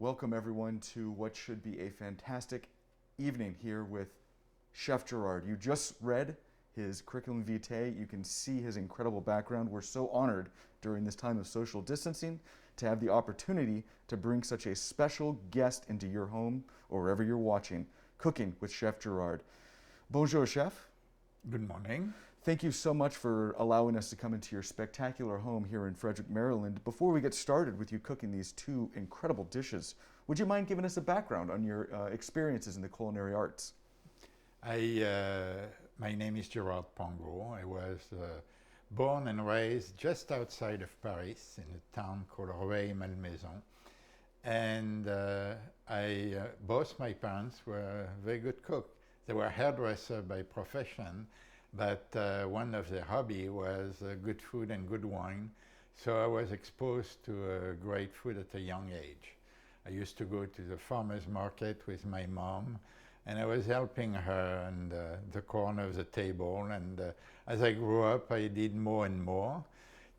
Welcome everyone to what should be a fantastic evening here with Chef Gérard. You just read his curriculum vitae. You can see his incredible background. We're so honored during this time of social distancing to have the opportunity to bring such a special guest into your home or wherever you're watching, Cooking with Chef Gérard. Bonjour, Chef. Good morning. Thank you so much for allowing us to come into your spectacular home here in Frederick, Maryland. Before we get started with you cooking these two incredible dishes, would you mind giving us a background on your experiences in the culinary arts? My name is Gerard Pangaud. I was born and raised just outside of Paris in a town called Rueil-Malmaison. And both my parents were very good cooks. They were hairdressers by profession, but one of their hobby was good food and good wine. So I was exposed to great food at a young age. I used to go to the farmer's market with my mom, and I was helping her on the corner of the table. And as I grew up, I did more and more,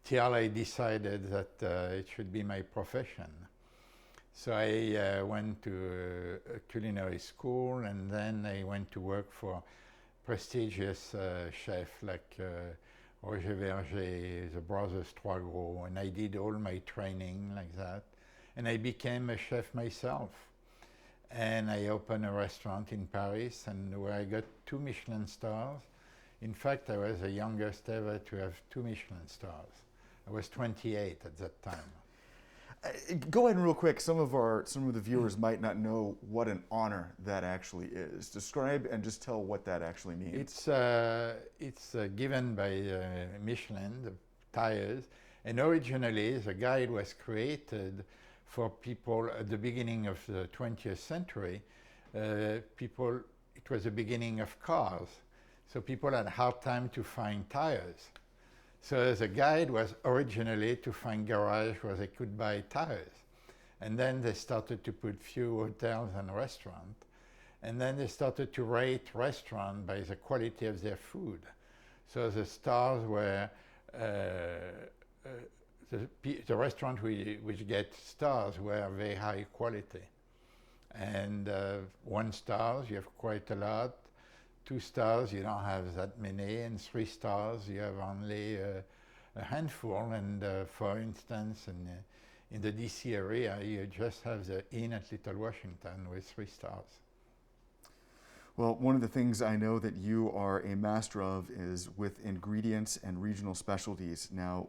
till I decided that it should be my profession. So I went to a culinary school, and then I went to work for prestigious chefs like Roger Verger, the brothers Troisgros, and I did all my training like that. And I became a chef myself. And I opened a restaurant in Paris, and where I got 2 Michelin stars. In fact, I was the youngest ever to have 2 Michelin stars. I was 28 at that time. Go ahead and real quick, some of the viewers might not know what an honor that actually is. Describe and just tell what that actually means. It's given by Michelin, the tires, and originally the guide was created for people at the beginning of the 20th century. It was the beginning of cars, so people had a hard time to find tires. So the guide was originally to find garage where they could buy tires. And then they started to put few hotels and restaurants. And then they started to rate restaurants by the quality of their food. So the stars were, the restaurant which get stars were very high quality. And 1 star, you have quite a lot. 2 stars, you don't have that many, and 3 stars, you have only a handful. And for instance, in the DC area, you just have the Inn at Little Washington with 3 stars. Well, one of the things I know that you are a master of is with ingredients and regional specialties. Now,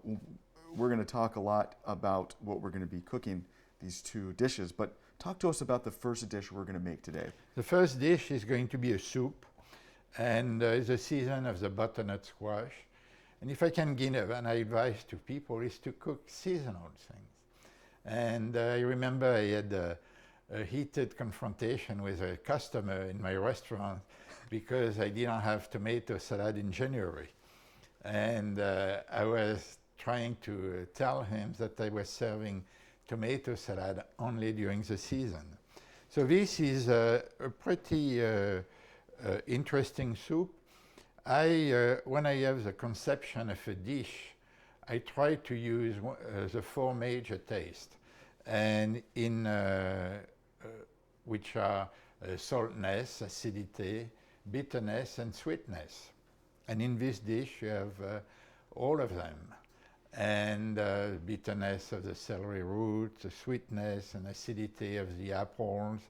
we're going to talk a lot about what we're going to be cooking, these 2 dishes, but talk to us about the first dish we're going to make today. The first dish is going to be a soup. And it's the season of the butternut squash. And if I can give an advice to people, is to cook seasonal things. And I remember I had a heated confrontation with a customer in my restaurant because I didn't have tomato salad in January. And I was trying to tell him that I was serving tomato salad only during the season. So this is a pretty interesting soup. When I have the conception of a dish, I try to use the 4 major tastes, and which are saltness, acidity, bitterness, and sweetness. And in this dish, you have all of them. And bitterness of the celery root, the sweetness and acidity of the apples,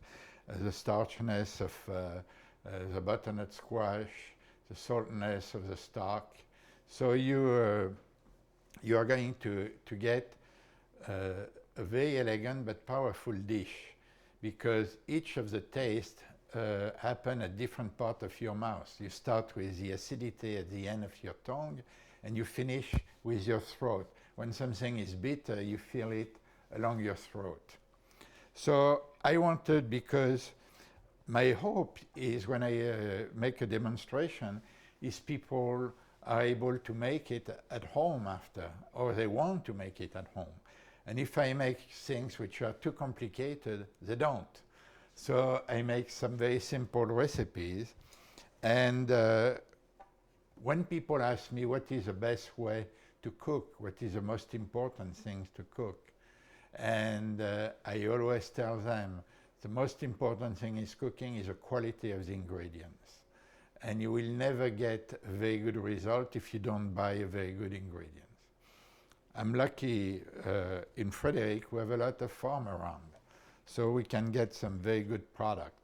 the starchiness of the butternut squash, the saltness of the stock. So you are going to get a very elegant but powerful dish, because each of the tastes happen at different part of your mouth. You start with the acidity at the end of your tongue, and you finish with your throat. When something is bitter, you feel it along your throat. So I wanted, because my hope is when I make a demonstration, is people are able to make it at home after, or they want to make it at home. And if I make things which are too complicated, they don't. So I make some very simple recipes. And when people ask me what is the best way to cook, what is the most important things to cook, And I always tell them the most important thing is cooking is the quality of the ingredients. And you will never get a very good result if you don't buy a very good ingredients. I'm lucky in Frederick we have a lot of farm around, so we can get some very good product.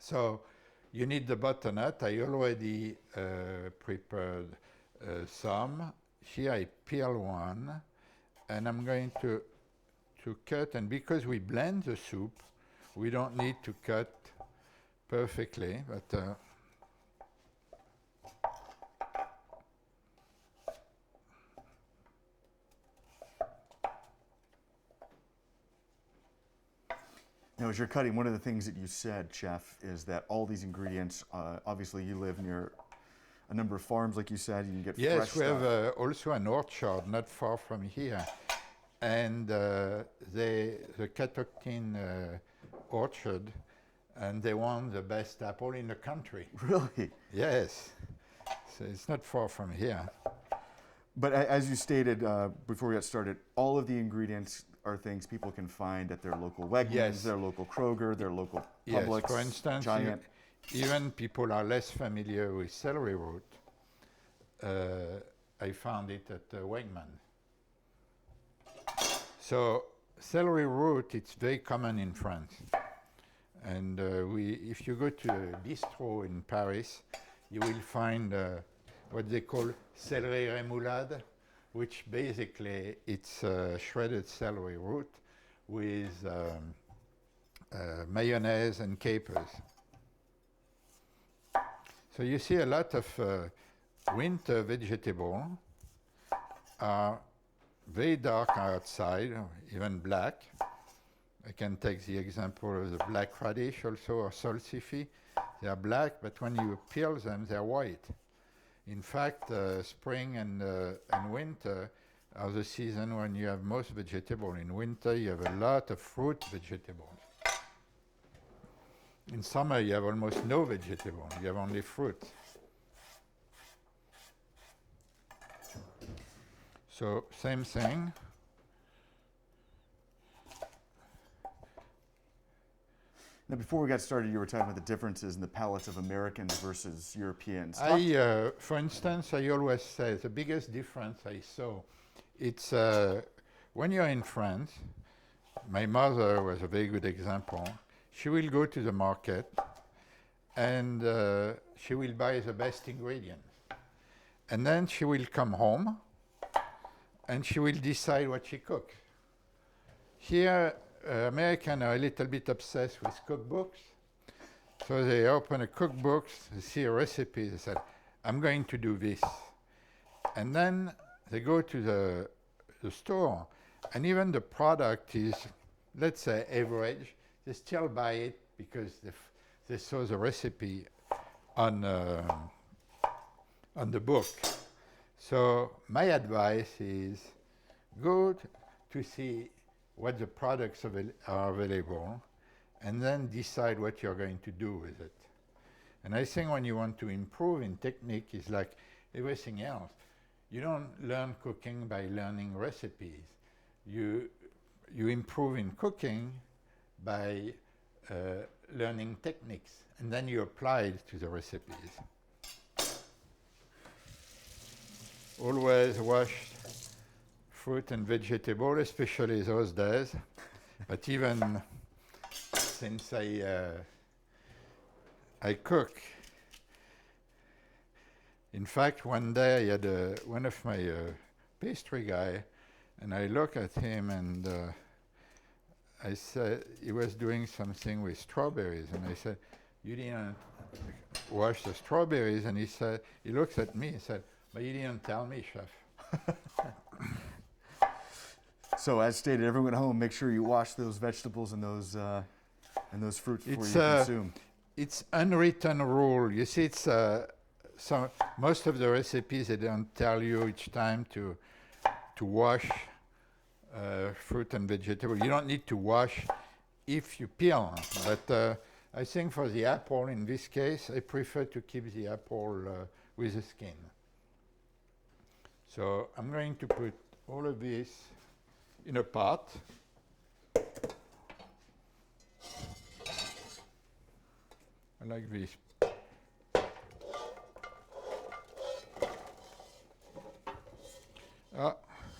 So you need the butternut. I already prepared some. Here I peel one, and I'm going to cut, and because we blend the soup, we don't need to cut perfectly, but Now, as you're cutting, one of the things that you said, Chef, is that all these ingredients, obviously you live near a number of farms, like you said, you can get fresh yes, we stuff. have also an orchard not far from here, and the Catoctin orchard, and they won the best apple in the country. Really? Yes, so it's not far from here. But as you stated before we got started, all of the ingredients are things people can find at their local Wegmans, Yes. their local Kroger, their local Yes, Publix, for instance, Giant. even people are less familiar with celery root. I found it at Wegman. So celery root, it's very common in France. And if you go to a bistro in Paris, you will find what they call celery remoulade, which basically it's shredded celery root with mayonnaise and capers. So you see a lot of winter vegetables are very dark outside, even black. I can take the example of the black radish also, or salsify. They are black, but when you peel them, they're white. In fact, spring and winter are the season when you have most vegetable. In winter, you have a lot of fruit vegetables. In summer, you have almost no vegetable. You have only fruit. So, same thing. Now, before we got started, you were talking about the differences in the palates of Americans versus Europeans. For instance, I always say the biggest difference I saw, it's when you're in France, my mother was a very good example. She will go to the market and she will buy the best ingredients. And then she will come home and she will decide what she cooks. Here, Americans are a little bit obsessed with cookbooks. So they open a cookbook, they see a recipe, they say, I'm going to do this. And then they go to the store, and even the product is, let's say, average. They still buy it because they saw the recipe on the book. So my advice is go to see what the products are available, and then decide what you're going to do with it. And I think when you want to improve in technique, it's like everything else. You don't learn cooking by learning recipes. You improve in cooking by learning techniques, and then you apply it to the recipes. Always wash fruit and vegetable, especially those days. But even since I cook, in fact, one day I had one of my pastry guy, and I look at him and I said, he was doing something with strawberries, and I said, you didn't wash the strawberries? And he said, he looks at me and said, but you didn't tell me, chef. So, as stated, everyone at home, make sure you wash those vegetables and those fruits before you consume. It's unwritten rule. You see, it's most of the recipes, they don't tell you each time to wash fruit and vegetable. You don't need to wash if you peel, but I think for the apple, in this case, I prefer to keep the apple with the skin. So I'm going to put all of this in a pot. like this.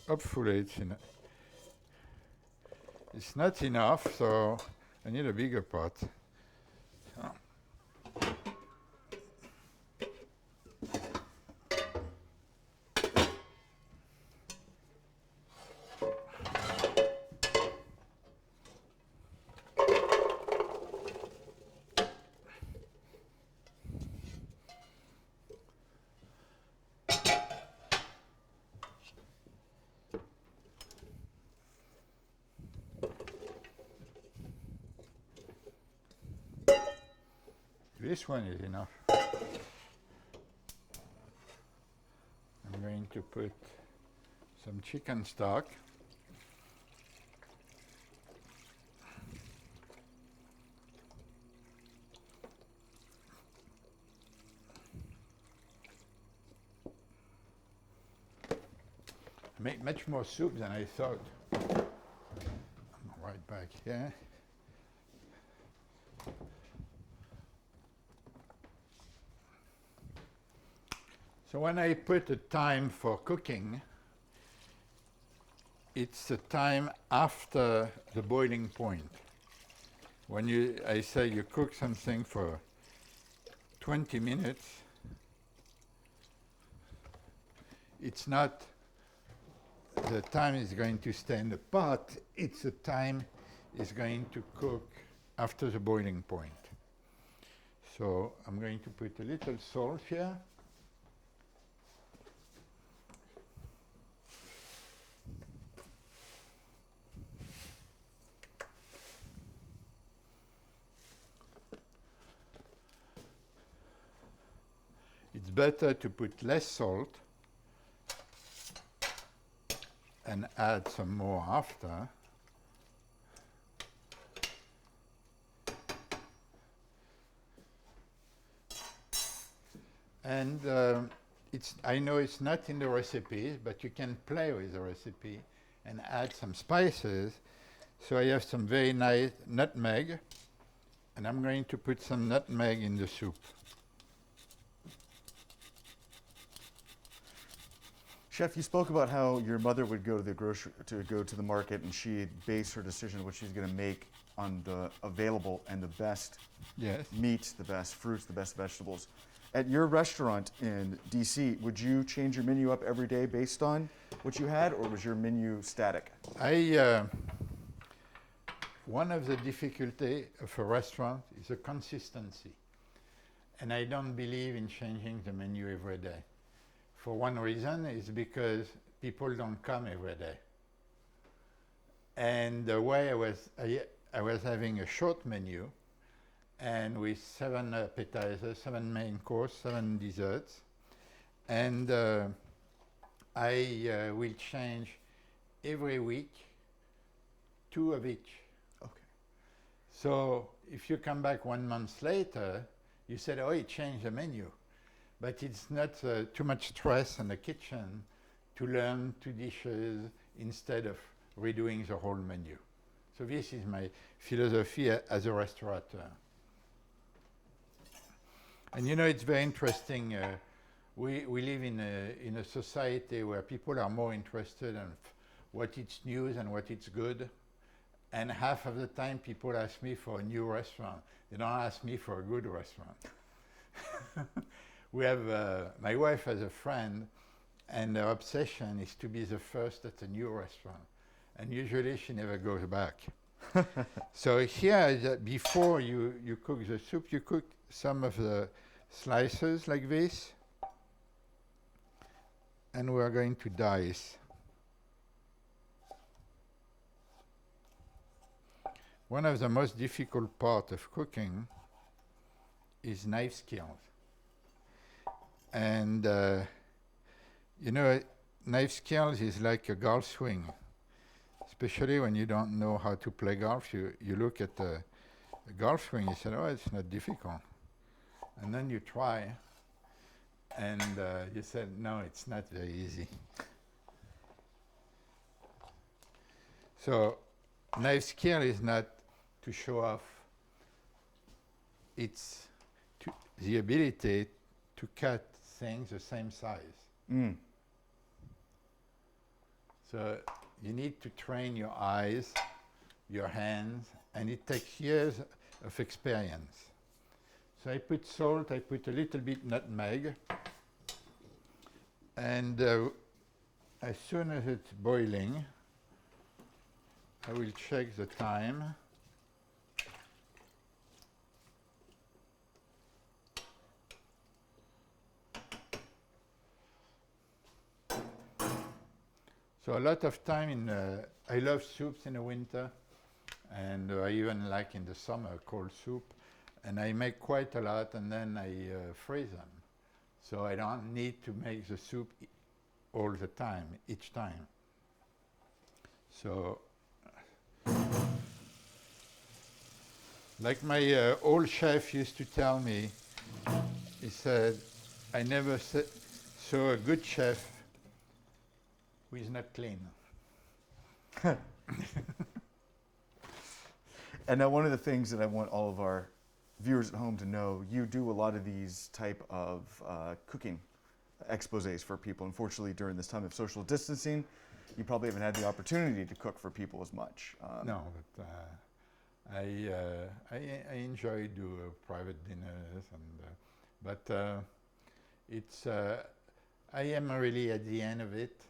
Hopefully it's not enough, so I need a bigger pot. This one is enough. I'm going to put some chicken stock. I make much more soup than I thought. I'm right back here. So when I put a time for cooking, it's the time after the boiling point. When I say you cook something for 20 minutes, it's not the time is going to stay in the pot, it's the time is going to cook after the boiling point. So I'm going to put a little salt here. It's better to put less salt and add some more after. And I know it's not in the recipes, but you can play with the recipe and add some spices. So I have some very nice nutmeg, and I'm going to put some nutmeg in the soup. Chef, you spoke about how your mother would go to the market, and she'd base her decision what she's going to make on the available and the best meat, the best fruits, the best vegetables. At your restaurant in DC, would you change your menu up every day based on what you had, or was your menu static? One of the difficulties of a restaurant is the consistency. And I don't believe in changing the menu every day. For one reason is because people don't come every day. And the way I was having a short menu, and with 7 appetizers, 7 main course, 7 desserts, and I will change every week 2 of each. Okay. So if you come back 1 month later, you said, oh, it changed the menu. But it's not too much stress in the kitchen to learn 2 dishes instead of redoing the whole menu. So this is my philosophy as a restaurateur. And you know, it's very interesting. We live in a society where people are more interested in what is news and what is good. And half of the time people ask me for a new restaurant. They don't ask me for a good restaurant. We have, my wife has a friend, and her obsession is to be the first at a new restaurant. And usually she never goes back. So here, before you cook the soup, you cook some of the slices like this. And we're going to dice. One of the most difficult parts of cooking is knife skills. And you know, knife skills is like a golf swing. Especially when you don't know how to play golf, you look at the golf swing, you say, oh, it's not difficult. And then you try, and you said, no, it's not very easy. So knife skill is not to show off. It's the ability to cut things the same size. Mm. So you need to train your eyes, your hands, and it takes years of experience. So I put salt, I put a little bit nutmeg, and as soon as it's boiling, I will check the time. So a lot of time in, I love soups in the winter, and I even like in the summer cold soup, and I make quite a lot and then I freeze them. So I don't need to make the soup all the time, each time. So, like my old chef used to tell me, he said, I never saw a good chef who is not clean. And now one of the things that I want all of our viewers at home to know, you do a lot of these type of cooking exposés for people. Unfortunately, during this time of social distancing, you probably haven't had the opportunity to cook for people as much. No, but I enjoy do private dinners, and but it's I am really at the end of it.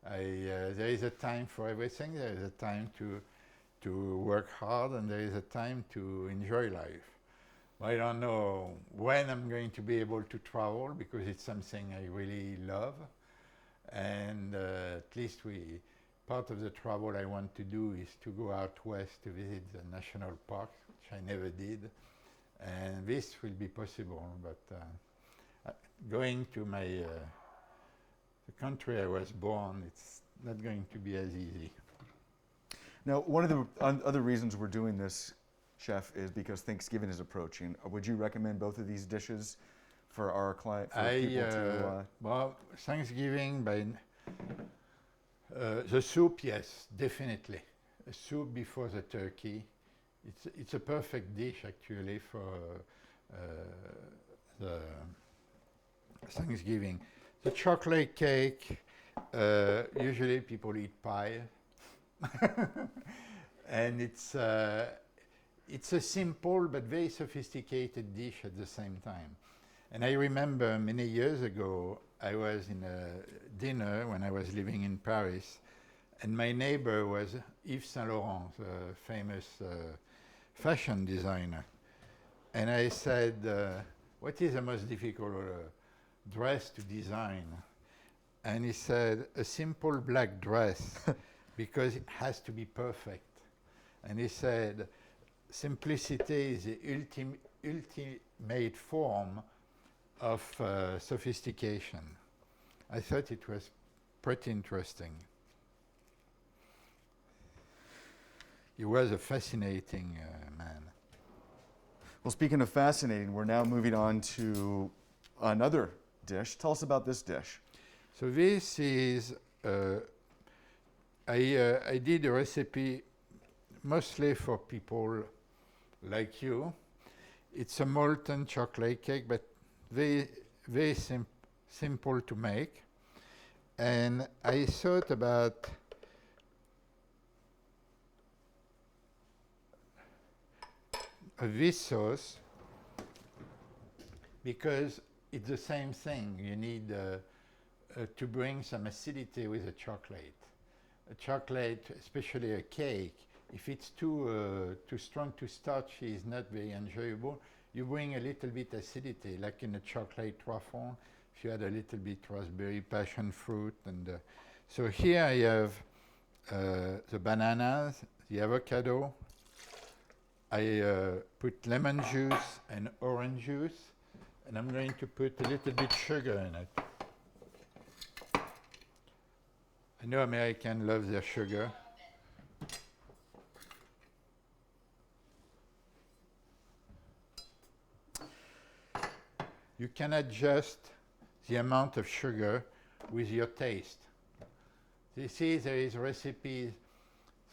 There is a time for everything. There is a time to work hard, and there is a time to enjoy life. I don't know when I'm going to be able to travel, because it's something I really love, and at least part of the travel I want to do is to go out west to visit the national parks, which I never did, and this will be possible. But going to the country I was born, it's not going to be as easy. Now, one of the other reasons we're doing this, Chef, is because Thanksgiving is approaching. Would you recommend both of these dishes for our client? Well, Thanksgiving, the soup, yes, definitely. A soup before the turkey. It's a perfect dish, actually, for the Thanksgiving. The chocolate cake, usually people eat pie. And it's a simple but very sophisticated dish at the same time. And I remember many years ago, I was in a dinner when I was living in Paris, and my neighbor was Yves Saint Laurent, the famous fashion designer. And I said, what is the most difficult dress to design? And he said, a simple black dress, because it has to be perfect. And he said, simplicity is the ultimate form of sophistication. I thought it was pretty interesting. He was a fascinating man. Well, speaking of fascinating, we're now moving on to another dish. Tell us about this dish. So this is, I did a recipe mostly for people like you. It's a molten chocolate cake, but very simple to make. And I thought about this sauce because it's the same thing. You need to bring some acidity with a chocolate. A chocolate, especially a cake, if it's too strong, too starchy, is not very enjoyable. You bring a little bit acidity, like in a chocolate truffle. If you add a little bit raspberry, passion fruit, and so here I have the bananas, the avocado. I put lemon juice and orange juice, and I'm going to put a little bit sugar in it. I know Americans love their sugar. You can adjust the amount of sugar with your taste. You see, there is recipes,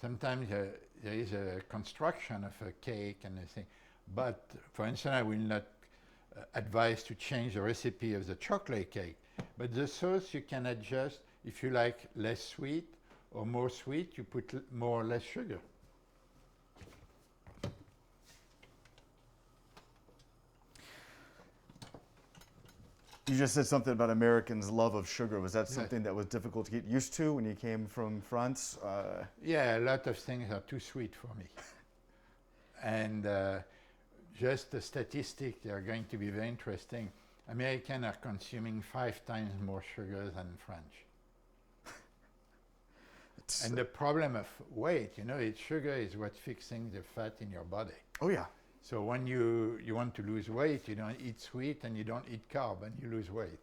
sometimes there is a construction of a cake and a thing, but for instance, I will not advise to change the recipe of the chocolate cake. But the sauce you can adjust. If you like less sweet or more sweet, you put more or less sugar. You just said something about Americans' love of sugar. Was that Yes. something that was difficult to get used to when you came from France? Yeah, a lot of things are too sweet for me. And just the statistics, they are going to be very interesting. Americans are consuming 5 times more sugar than French. And the problem of weight, sugar is what's fixing the fat in your body. Oh, yeah. So when you want to lose weight, you don't eat sweet and you don't eat carb and you lose weight.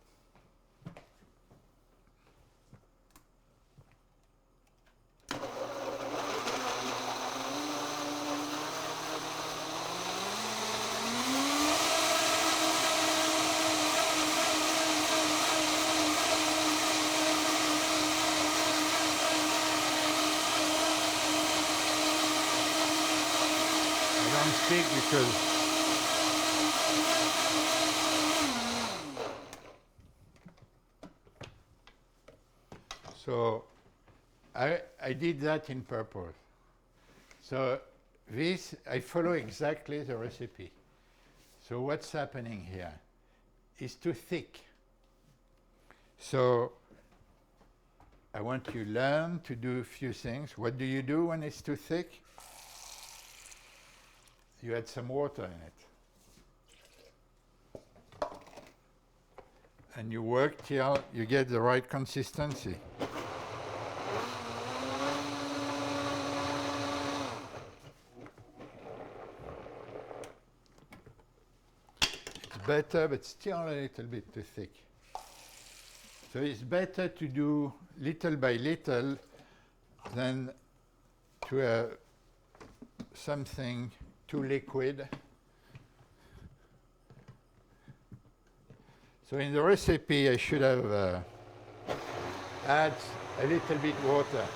Because so I did that in purpose. So this, I follow exactly the recipe. So what's happening here is too thick. So I want you to learn to do a few things. What do you do when it's too thick? You add some water in it. And you work till you get the right consistency. It's better, but still a little bit too thick. So it's better to do little by little than to have something too liquid. So in the recipe, I should have add a little bit water.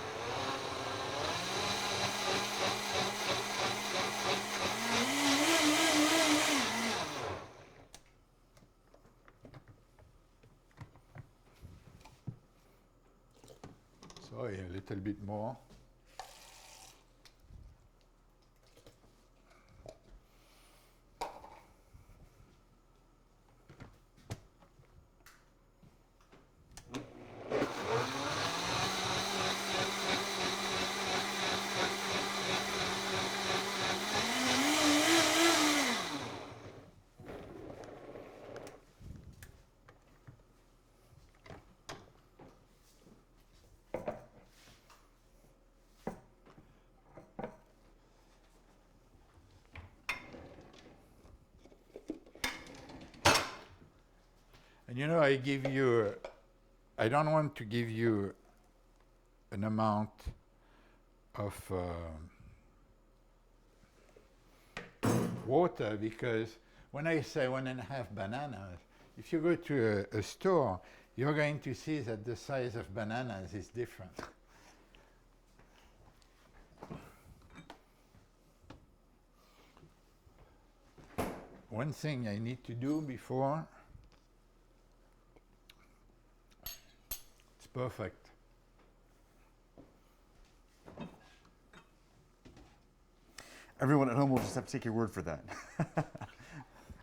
Sorry, a little bit more. And I don't want to give you an amount of water, because when I say 1.5 bananas, if you go to a store, you're going to see that the size of bananas is different. One thing I need to do before, it's perfect. Everyone at home will just have to take your word for that.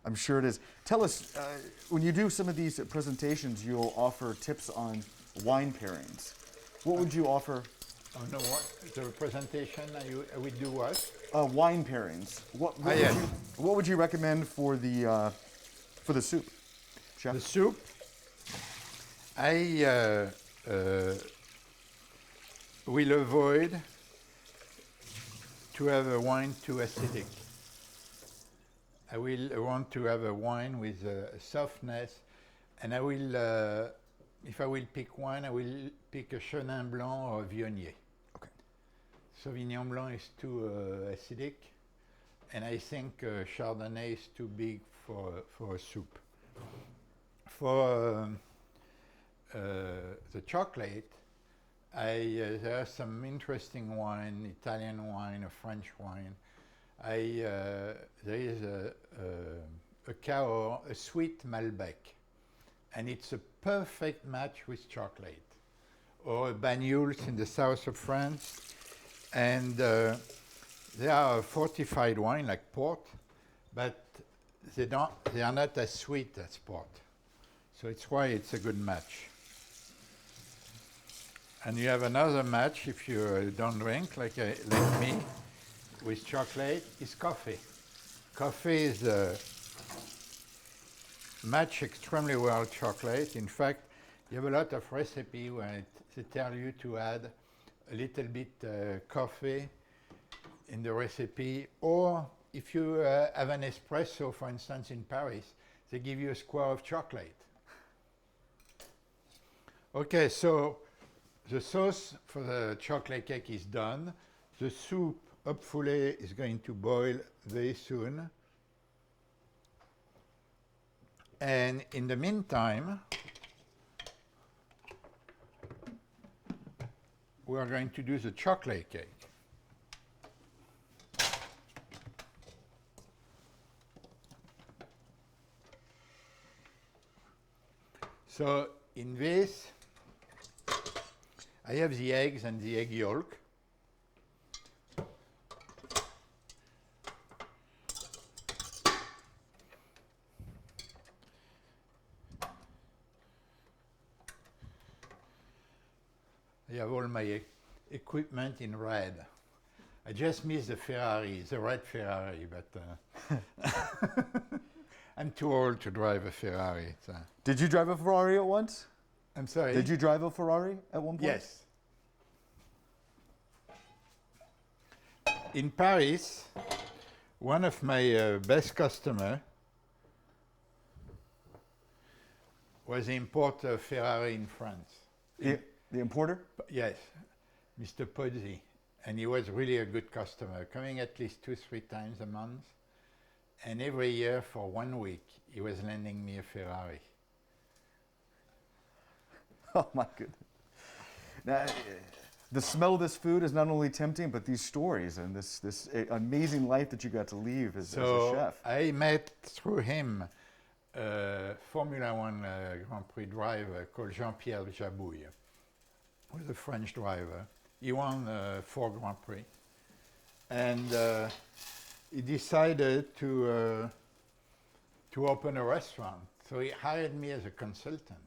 I'm sure it is. Tell us, when you do some of these presentations, you'll offer tips on wine pairings. What would you offer? Oh no, the presentation, I would do what? Wine pairings. What would you recommend for the soup, Chef? The soup, I will avoid to have a wine too acidic. I will want to have a wine with a softness, and I will, if I will pick wine, I will pick a Chenin Blanc or a Viognier. Okay. Sauvignon Blanc is too acidic, and I think Chardonnay is too big for a soup. For the chocolate, there are some interesting wine, Italian wine, or French wine. There is a Cahors, a sweet Malbec. And it's a perfect match with chocolate. Or a Banyuls in the south of France. And they are a fortified wine like port, but they are not as sweet as port. So it's why it's a good match. And you have another match if you don't drink, like me, with chocolate, is coffee. Coffee is a match extremely well chocolate. In fact, you have a lot of recipe where they tell you to add a little bit coffee in the recipe, or if you have an espresso, for instance, in Paris, they give you a square of chocolate. Okay, so the sauce for the chocolate cake is done. The soup, hopefully, is going to boil very soon. And in the meantime, we are going to do the chocolate cake. So in this, I have the eggs and the egg yolk. I have all my equipment in red. I just miss the Ferrari, the red Ferrari, but I'm too old to drive a Ferrari. Did you drive a Ferrari at once? I'm sorry? Did you drive a Ferrari at one point? Yes. In Paris, one of my best customers was the importer of Ferrari in France. The importer? Yes, Mr. Pozzi. And he was really a good customer, coming at least 2-3 times a month. And every year for 1 week, he was lending me a Ferrari. Oh my goodness. Now, the smell of this food is not only tempting, but these stories and this amazing life that you got to live as a chef. I met through him a Formula One Grand Prix driver called Jean-Pierre Jabouille, who was a French driver. He won 4 Grand Prix. And he decided to open a restaurant. So he hired me as a consultant.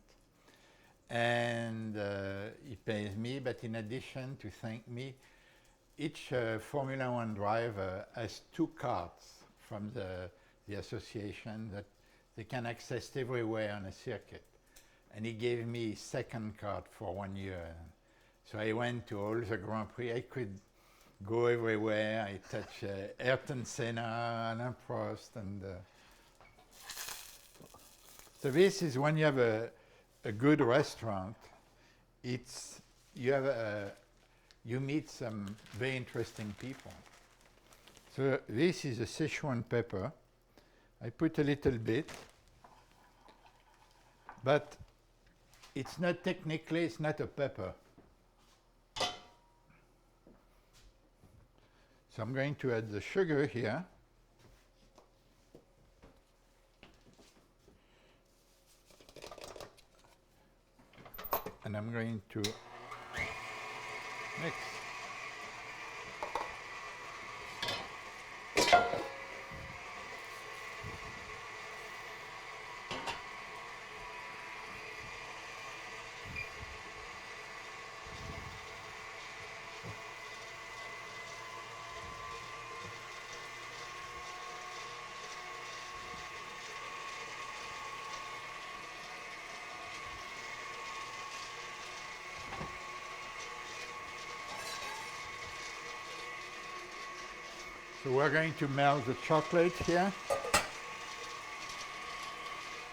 And he pays me, but in addition, to thank me, each Formula One driver has 2 cards from the association that they can access everywhere on a circuit. And he gave me his 2nd card for 1 year. So I went to all the Grand Prix. I could go everywhere. I touched Ayrton Senna, Alain Prost, and so this is when you have a good restaurant. It's you meet some very interesting people. So this is a Sichuan pepper. I put a little bit, but it's not technically, it's not a pepper. So I'm going to add the sugar here. And I'm going to mix. So we're going to melt the chocolate here.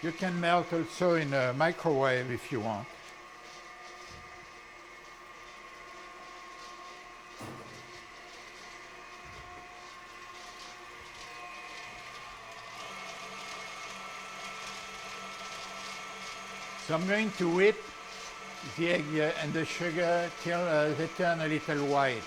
You can melt also in a microwave if you want. So I'm going to whip the egg and the sugar till they turn a little white.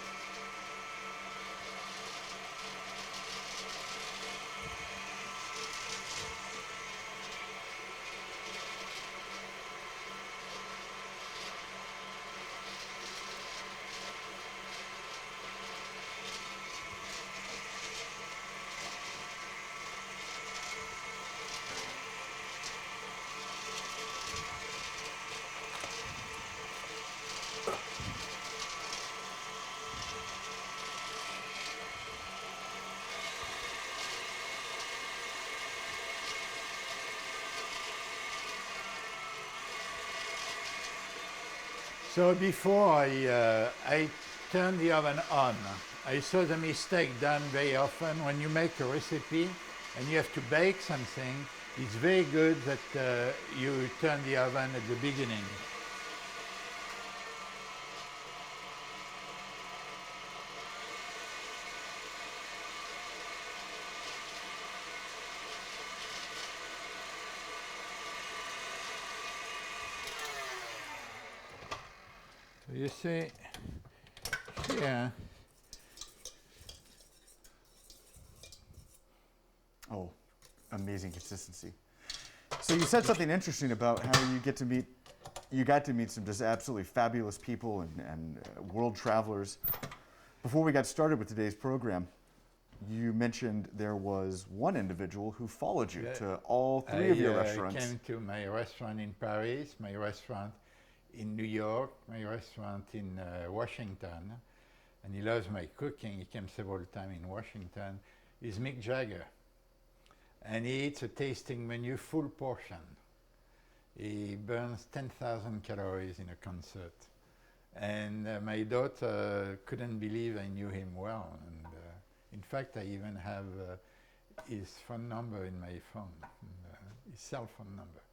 So before I turned the oven on, I saw the mistake done very often when you make a recipe and you have to bake something. It's very good that you turn the oven at the beginning. So you see here, Oh, amazing consistency. So you said something interesting about how you got to meet some just absolutely fabulous people and world travelers. Before we got started with today's program, you mentioned there was one individual who followed you to all three of your restaurants. I came to my restaurant in Paris, my restaurant in New York, my restaurant in Washington, and he loves my cooking. He came several times in Washington. Is Mick Jagger. And he eats a tasting menu, full portion. He burns 10,000 calories in a concert. And my daughter couldn't believe I knew him well. And in fact, I even have his phone number in my phone, his cell phone number.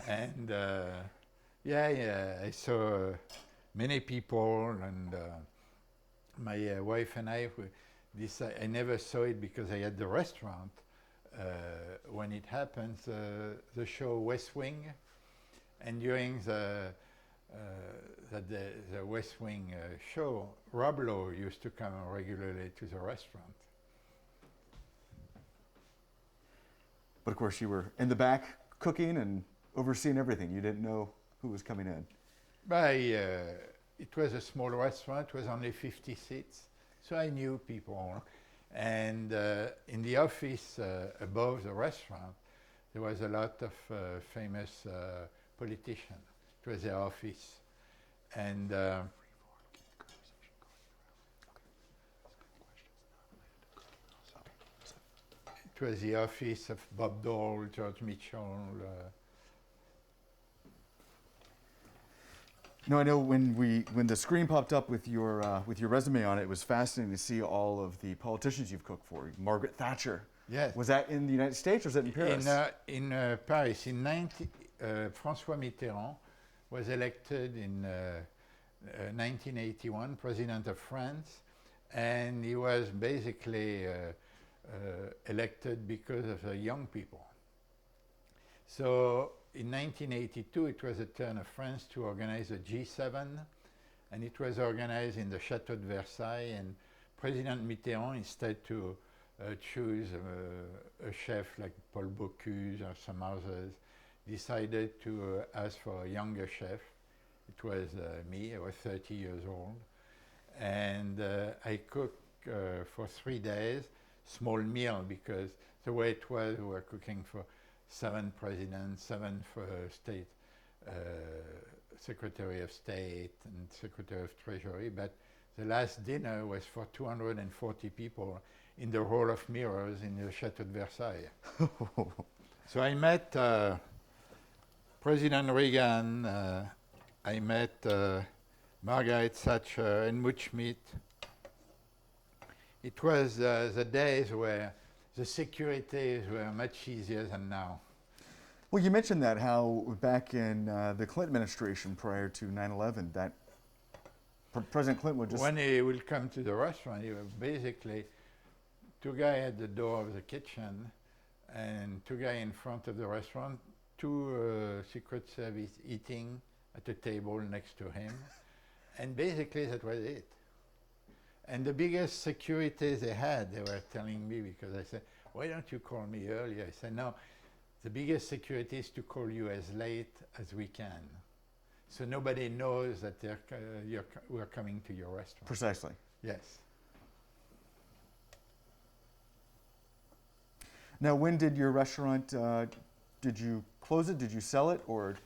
And I saw many people, and my wife and I, I never saw it because I had the restaurant. When it happens, the show West Wing, and during the West Wing show, Rob Lowe used to come regularly to the restaurant. But of course, you were in the back cooking and overseeing everything. You didn't know who was coming in. It was a small restaurant, it was only 50 seats, so I knew people. And in the office above the restaurant, there was a lot of famous politicians. It was their office. And it was the office of Bob Dole, George Mitchell. No, I know when the screen popped up with your resume on it, it was fascinating to see all of the politicians you've cooked for. Margaret Thatcher. Yes. Was that in the United States or was that in Paris? In Paris. François Mitterand was elected in 1981, President of France, and he was basically elected because of the young people. So in 1982, it was the turn of France to organize a G7, and it was organized in the Château de Versailles, and President Mitterrand, instead to choose a chef like Paul Bocuse or some others, decided to ask for a younger chef. It was me. I was 30 years old, and I cooked for 3 days, small meal, because the way it was, we were cooking for 7 presidents, 7 for state, Secretary of State and Secretary of Treasury, but the last dinner was for 240 people in the Hall of Mirrors in the Château de Versailles. So I met President Reagan, I met Margaret, Thatcher, and much meat. It was the days where the securities were much easier than now. Well, you mentioned that, how back in the Clinton administration prior to 9/11, that President Clinton would just... When he would come to the restaurant, he would basically 2 guys at the door of the kitchen and 2 guys in front of the restaurant, 2 Secret Service eating at a table next to him. And basically that was it. And the biggest security they had, they were telling me, because I said, why don't you call me earlier? I said, no, the biggest security is to call you as late as we can. So nobody knows that we're coming to your restaurant. Precisely. Yes. Now, when did your restaurant, did you close it? Did you sell it? Or?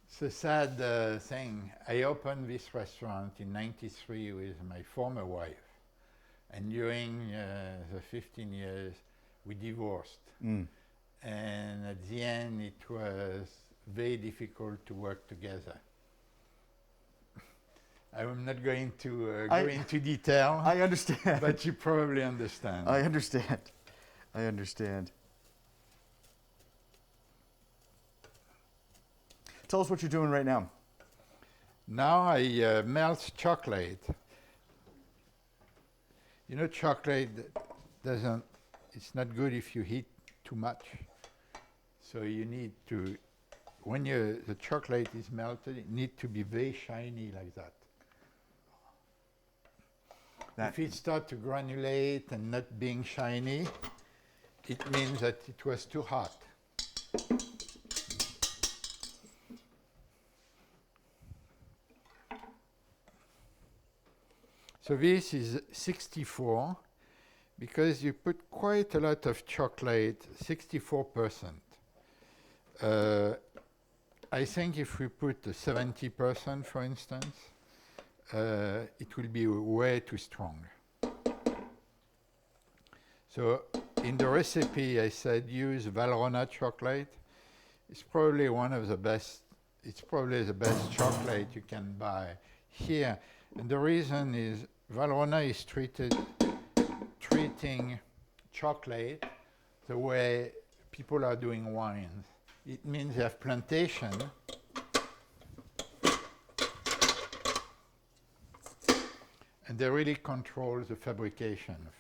It's a sad thing. I opened this restaurant in '93 with my former wife. And during the 15 years, we divorced. Mm. And at the end, it was very difficult to work together. I'm not going to go into detail, I understand. but you probably understand. I understand. I understand. Tell us what you're doing right now. Now I melt chocolate. You know, chocolate doesn't, it's not good if you heat too much. So you need to, when the chocolate is melted, it needs to be very shiny like that. If it starts to granulate and not being shiny, it means that it was too hot. So this is 64, because you put quite a lot of chocolate, 64%. I think if we put 70%, for instance, it will be way too strong. So in the recipe, I said use Valrhona chocolate. It's probably one of the best, it's probably the best chocolate you can buy here. And the reason is Valrhona is treating chocolate the way people are doing wines. It means they have plantation, and they really control the fabrication of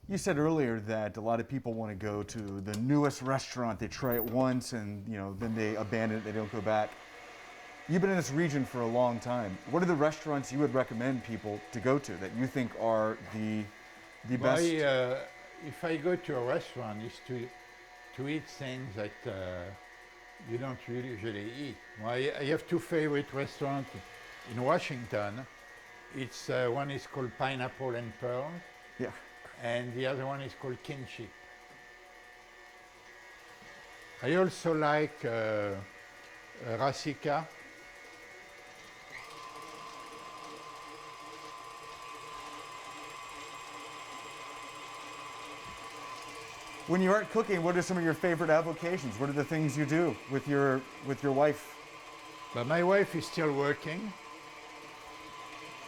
You said earlier that a lot of people want to go to the newest restaurant. They try it once and then they abandon it, they don't go back. You've been in this region for a long time. What are the restaurants you would recommend people to go to that you think are the best? If I go to a restaurant, it's to eat things that you don't usually eat. I have two favorite restaurants in Washington. It's one is called Pineapple and Pearl. Yeah. And the other one is called Kinship. I also like Rasika. When you aren't cooking, what are some of your favorite avocations? What are the things you do with your wife? But my wife is still working,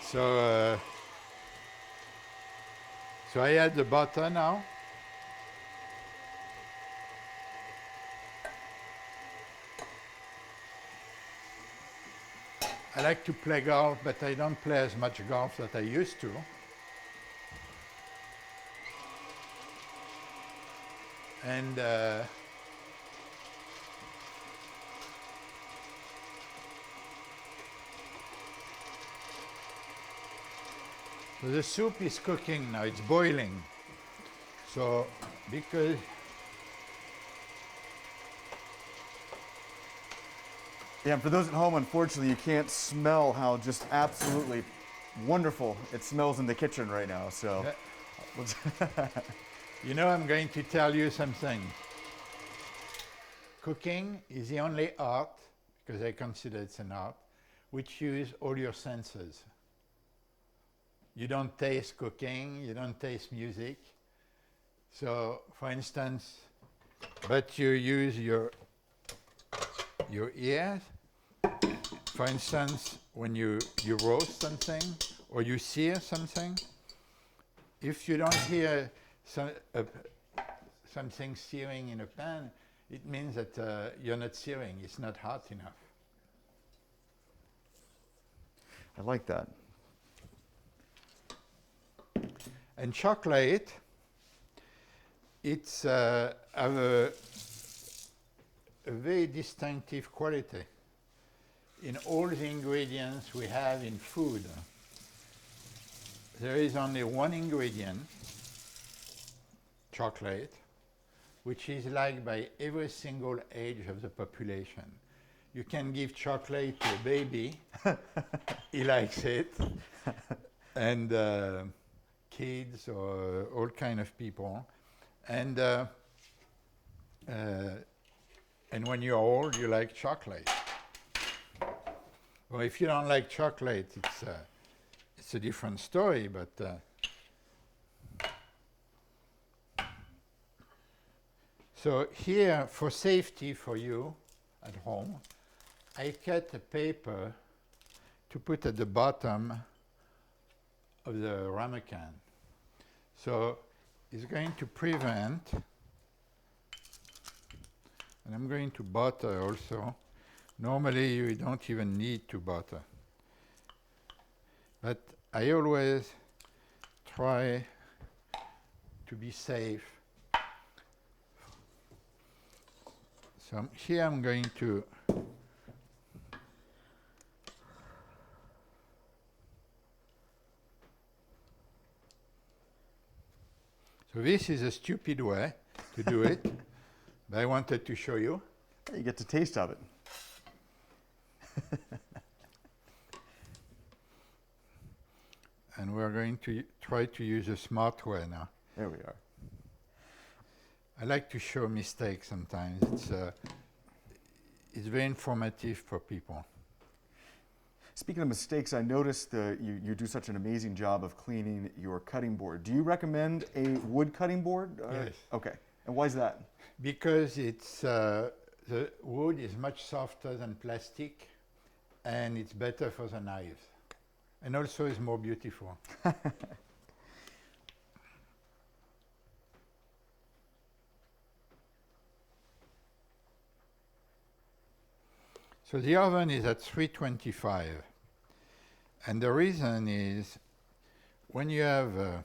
so I add the butter now. I like to play golf, but I don't play as much golf that I used to. And so the soup is cooking now, it's boiling. So because Yeah, and for those at home, unfortunately, you can't smell how just absolutely wonderful it smells in the kitchen right now. So, you know, I'm going to tell you something. Cooking is the only art, because I consider it's an art, which uses all your senses. You don't taste cooking, you don't taste music. So, for instance, but you use your ears. For instance, when you roast something or you sear something, if you don't hear something searing in a pan, it means that you're not searing, it's not hot enough. I like that. And chocolate, it's have a very distinctive quality in all the ingredients we have in food. There is only one ingredient, chocolate, which is liked by every single age of the population. You can give chocolate to a baby, he likes it, and kids or all kind of people. And when you're old, you like chocolate. Well, if you don't like chocolate, it's a different story, but so here, for safety for you, at home, I cut a paper to put at the bottom of the ramekin. So it's going to prevent, and I'm going to butter also. Normally you don't even need to butter. But I always try to be safe. So here I'm going to so this is a stupid way to do it, but I wanted to show you. You get to taste of it. And we're going to try to use a smart way now. There we are. I like to show mistakes sometimes. It's very informative for people. Speaking of mistakes, I noticed that you do such an amazing job of cleaning your cutting board. Do you recommend a wood cutting board? Yes. Okay. And why is that? Because it's the wood is much softer than plastic, and it's better for the knives. And also it's more beautiful. So the oven is at 325. And the reason is when you have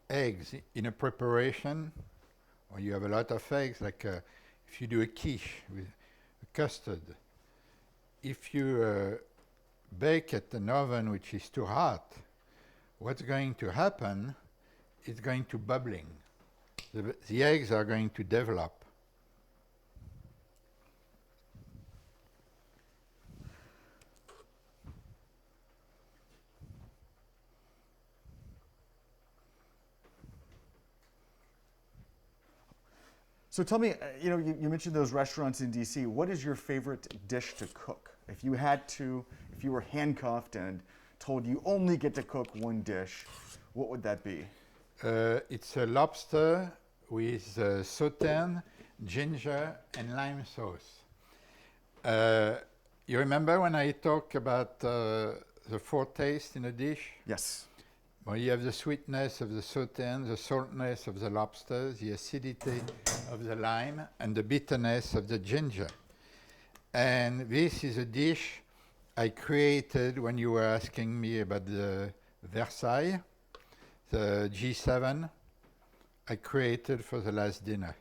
eggs in a preparation, or you have a lot of eggs, like if you do a quiche with custard, if you bake at an oven which is too hot, what's going to happen? It's going to bubbling. The eggs are going to develop. So tell me, you mentioned those restaurants in DC. What is your favorite dish to cook? If you were handcuffed and told you only get to cook one dish, what would that be? It's a lobster with sauterne, ginger, and lime sauce. You remember when I talked about the four tastes in a dish? Yes. Well, you have the sweetness of the sauterne, the saltness of the lobster, the acidity of the lime, and the bitterness of the ginger. And this is a dish I created when you were asking me about the Versailles, the G7, I created for the last dinner.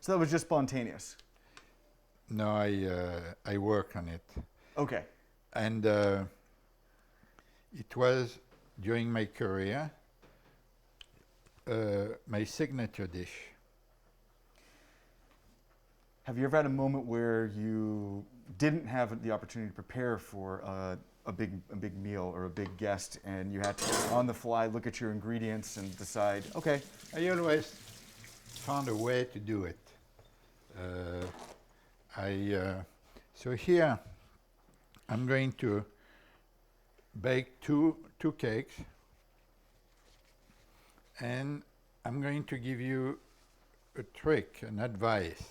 So that was just spontaneous? No, I work on it. Okay. And it was, during my career, my signature dish. Have you ever had a moment where you didn't have the opportunity to prepare for a big meal or a big guest, and you had to, on the fly, look at your ingredients and decide, okay? I always found a way to do it. So here, I'm going to bake two cakes, and I'm going to give you a trick, an advice.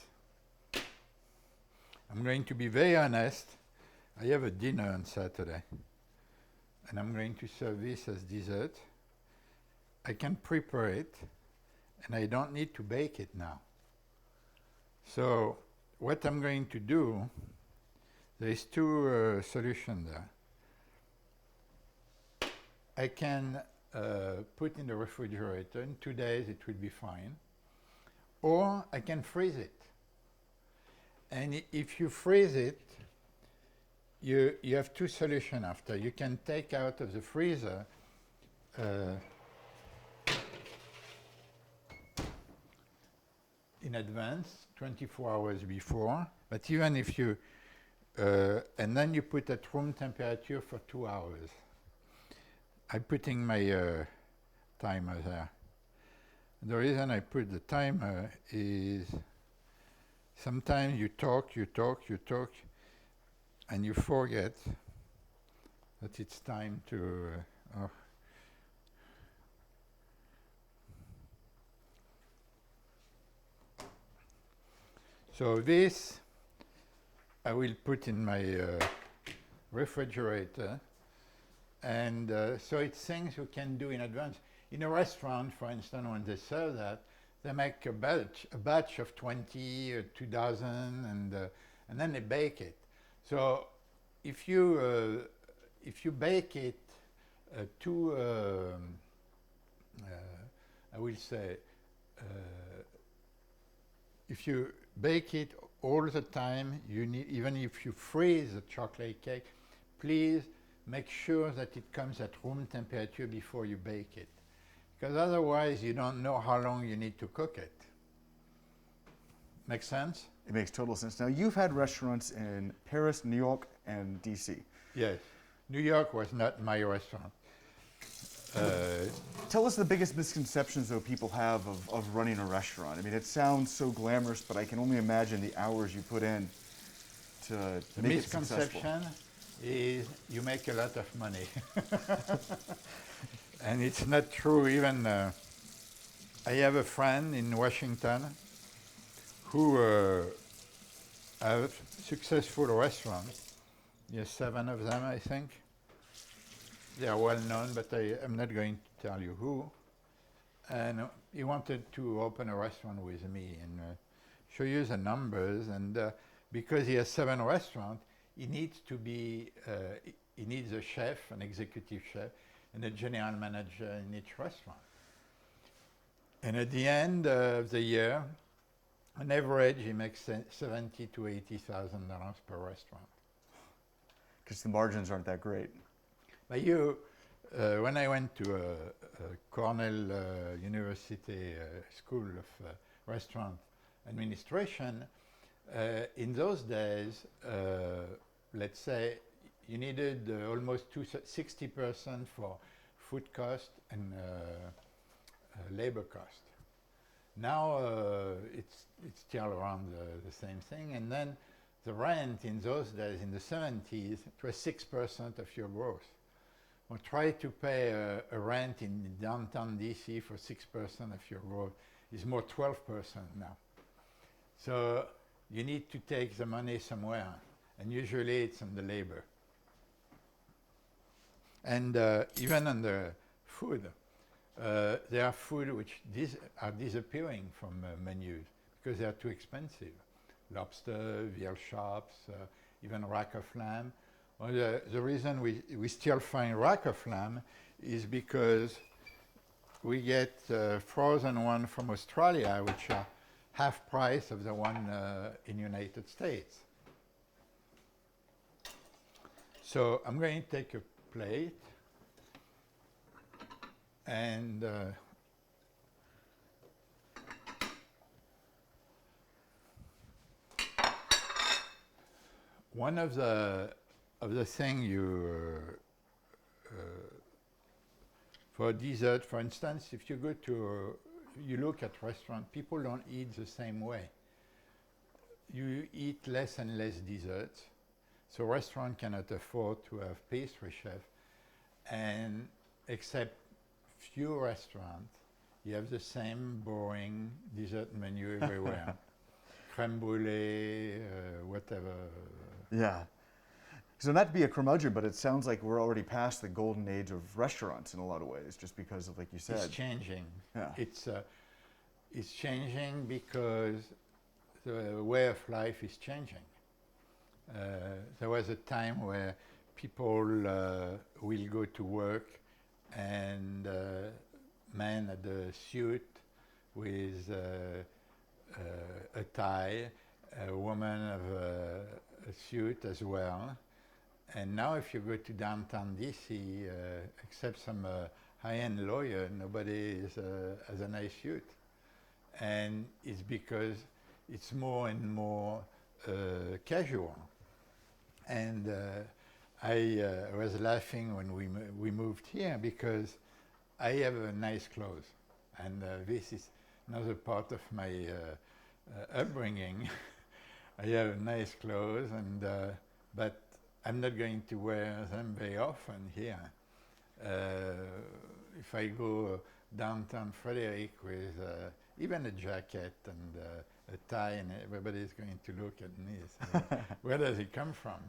I'm going to be very honest. I have a dinner on Saturday, and I'm going to serve this as dessert. I can prepare it, and I don't need to bake it now. So what I'm going to do, there is two solutions there. I can put in the refrigerator. In 2 days it will be fine. Or I can freeze it. And if you freeze it, you have two solutions after. You can take out of the freezer in advance, 24 hours before. But even if you, and then you put at room temperature for 2 hours. I'm putting my timer there. The reason I put the timer is sometimes you talk, and you forget that it's time to, Oh. So this I will put in my refrigerator, and so it's things you can do in advance. In a restaurant, for instance, when they serve that, they make a batch of 20 or 2,000, and then they bake it. So if you bake it I will say, if you bake it all the time, you need, even if you freeze the chocolate cake, please make sure that it comes at room temperature before you bake it. Because otherwise you don't know how long you need to cook it. Make sense? It makes total sense. Now, you've had restaurants in Paris, New York, and DC. Yes. New York was not my restaurant. Tell us the biggest misconceptions, though, people have of running a restaurant. I mean, it sounds so glamorous, but I can only imagine the hours you put in to make it successful. The misconception is you make a lot of money. And it's not true. Even I have a friend in Washington who have successful restaurants. Yes, 7 of them, I think. They are well known, but I'm not going to tell you who. And he wanted to open a restaurant with me and show you the numbers. And because he has 7 restaurants, he needs to be, he needs a chef, an executive chef, and a general manager in each restaurant. And at the end of the year, on average, he makes $70,000 to $80,000 per restaurant. Because the margins aren't that great. But when I went to Cornell University School of Restaurant Administration, in those days, let's say, you needed almost 60% for food cost and labor cost. Now it's still around the same thing, and then the rent in those days, in the 70s, it was 6% of your gross. Well, try to pay a rent in downtown DC for 6% of your gross is more 12% now. So you need to take the money somewhere, and usually it's on the labor. And even on the food, there are food which are disappearing from menus because they are too expensive. Lobster, veal chops, even rack of lamb. Well, the reason we still find rack of lamb is because we get frozen one from Australia, which are half price of the one in United States. So I'm going to take a plate and one of the thing you for dessert, for instance, if you go to you look at restaurant, people don't eat the same way. You eat less and less desserts, so restaurant cannot afford to have pastry chef, and except few restaurants, you have the same boring dessert menu everywhere. Crème brûlée, whatever. Yeah. So not to be a curmudgeon, but it sounds like we're already past the golden age of restaurants in a lot of ways, just because of, like you said. It's changing. Yeah. It's changing because the way of life is changing. There was a time where people will go to work and man had a suit with a tie, a woman of a suit as well. And now if you go to downtown DC, except some high-end lawyer, nobody has a nice suit. And it's because it's more and more casual. And I was laughing when we moved here because I have a nice clothes. And this is another part of my upbringing. I have nice clothes, and but I'm not going to wear them very often here. If I go downtown Frederick with even a jacket and a tie, and everybody's going to look at me and say, where does it come from?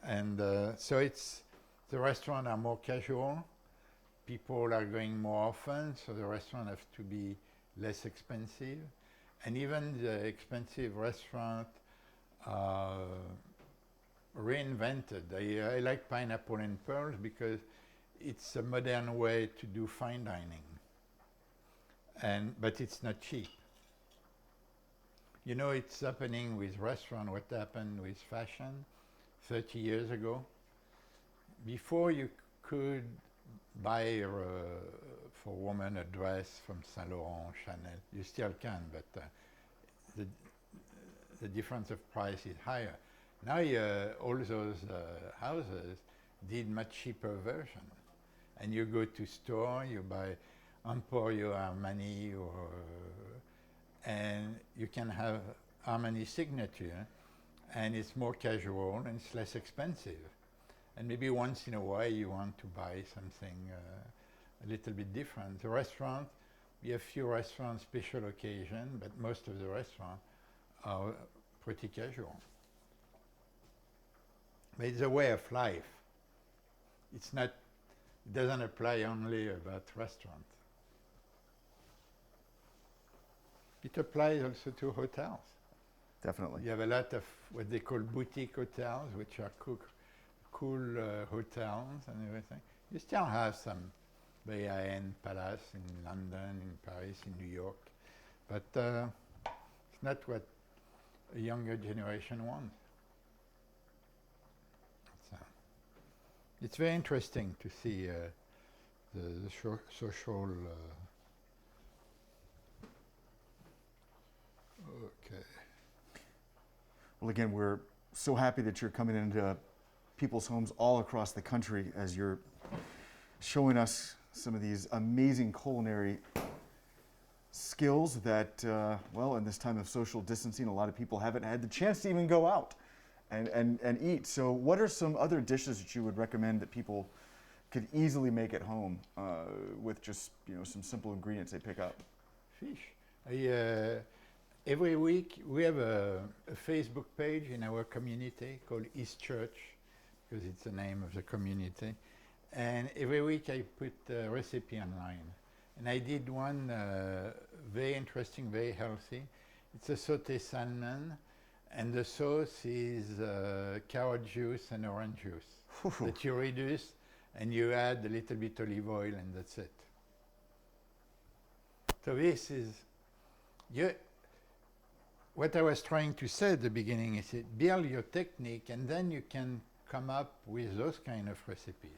And so the restaurants are more casual. People are going more often, so the restaurant have to be less expensive. And even the expensive restaurant reinvented. I like Pineapple and Pearls because it's a modern way to do fine dining. But it's not cheap. You know, it's happening with restaurant what happened with fashion 30 years ago. Before you could buy for women a dress from Saint Laurent, Chanel. You still can, but the difference of price is higher. Now all those houses did much cheaper version. And you go to store, you buy Emporio Armani, and you can have Armani signature, and it's more casual and it's less expensive. And maybe once in a while you want to buy something a little bit different. The restaurant, we have few restaurants, special occasion, but most of the restaurants are pretty casual. But it's a way of life. It's not, it doesn't apply only about restaurants. It applies also to hotels. Definitely. You have a lot of what they call boutique hotels, which are cool hotels and everything. You still have some very high-end palace in London, in Paris, in New York, but it's not what a younger generation wants. It's very interesting to see the social. Okay. Well, again, we're so happy that you're coming into people's homes all across the country as you're showing us some of these amazing culinary skills that, well, in this time of social distancing, a lot of people haven't had the chance to even go out and eat. So what are some other dishes that you would recommend that people could easily make at home with just, some simple ingredients they pick up? Fish. Every week we have a Facebook page in our community called East Church, because it's the name of the community. And every week I put a recipe online. And I did one very interesting, very healthy. It's a sauté salmon, and the sauce is carrot juice and orange juice that you reduce, and you add a little bit olive oil, and that's it. So this is, what I was trying to say at the beginning is build your technique, and then you can come up with those kind of recipes.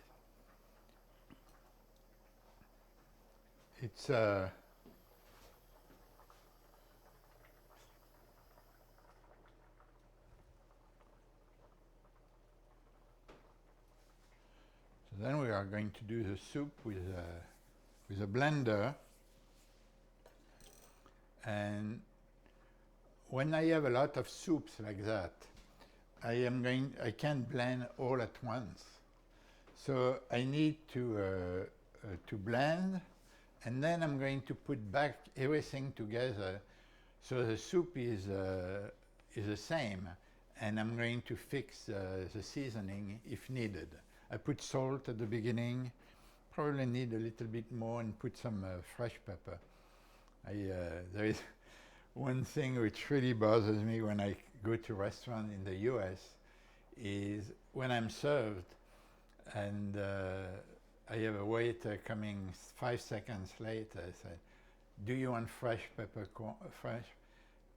It's so then we are going to do the soup with a blender, and when I have a lot of soups like that, I can't blend all at once. So I need to blend, and then I'm going to put back everything together so the soup is the same, and I'm going to fix the seasoning if needed. I put salt at the beginning, probably need a little bit more, and put some fresh pepper. There is one thing which really bothers me when I go to restaurants in the US is when I'm served and I have a waiter coming 5 seconds later. I said, "Do you want fresh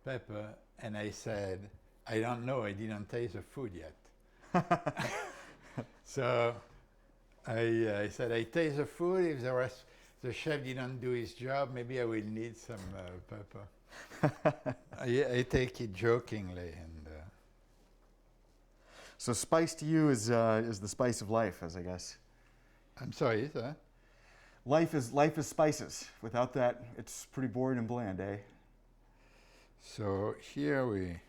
pepper?" And I said, "I don't know. I didn't taste the food yet." So I said, "I taste the food. If the chef didn't do his job, maybe I will need some pepper." I take it jokingly, and so spice to you is the spice of life, as I guess. I'm sorry, sir. Life is spices. Without that, it's pretty boring and bland, eh? So here we.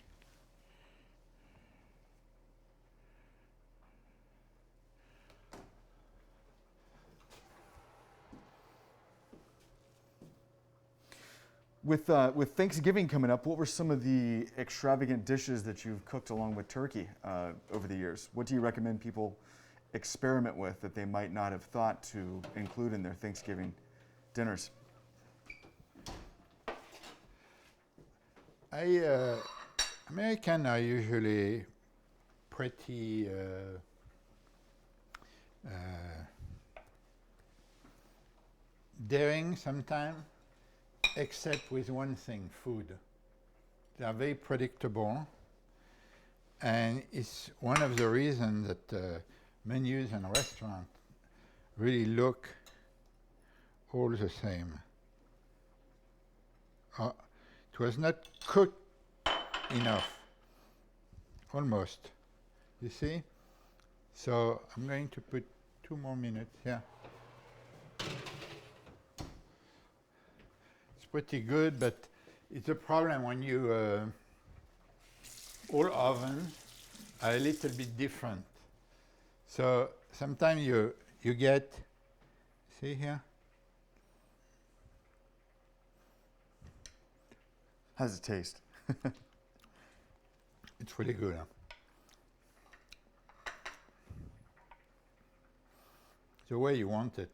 With Thanksgiving coming up, what were some of the extravagant dishes that you've cooked along with turkey over the years? What do you recommend people experiment with that they might not have thought to include in their Thanksgiving dinners? Americans are usually pretty daring sometimes, except with one thing, food. They are very predictable, and it's one of the reasons that menus in restaurants really look all the same. It was not cooked enough, almost, you see? So I'm going to put 2 more minutes here. It's pretty good, but it's a problem when you, all ovens are a little bit different. So sometimes you get, see here? How's it taste? It's really good. Huh? The way you want it,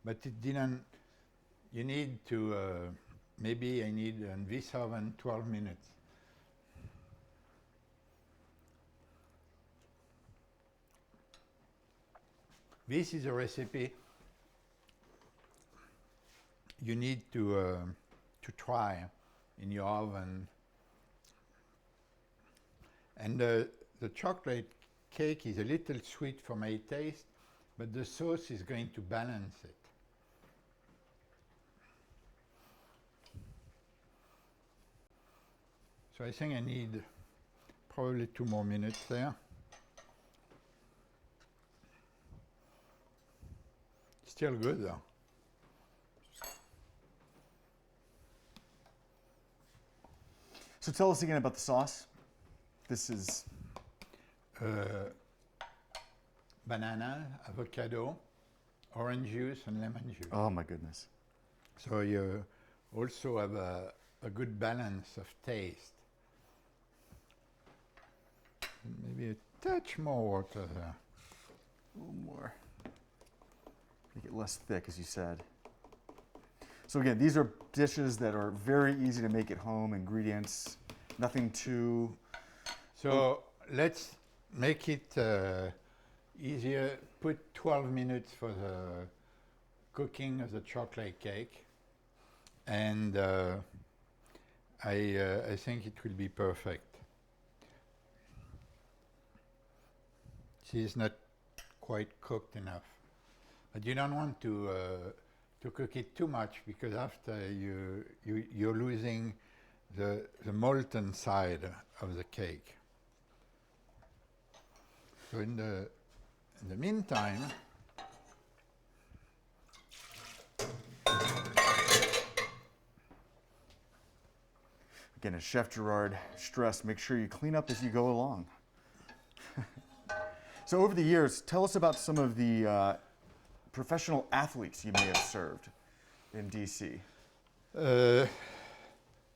but it didn't. You need to. Maybe I need in this oven 12 minutes. This is a recipe you need to try in your oven. And the chocolate cake is a little sweet for my taste, but the sauce is going to balance it. So I think I need probably 2 more minutes there. Still good though. So tell us again about the sauce. This is banana, avocado, orange juice, and lemon juice. Oh my goodness. So you also have a good balance of taste. Maybe a touch more water there. A little more. Make it less thick, as you said. So again, these are dishes that are very easy to make at home, ingredients, nothing too... So let's make it easier. Put 12 minutes for the cooking of the chocolate cake, and I think it will be perfect. She is not quite cooked enough, but you don't want to cook it too much, because after you're losing the molten side of the cake. So in the meantime, again, as Chef Gérard stressed, make sure you clean up as you go along. So over the years, tell us about some of the professional athletes you may have served in DC.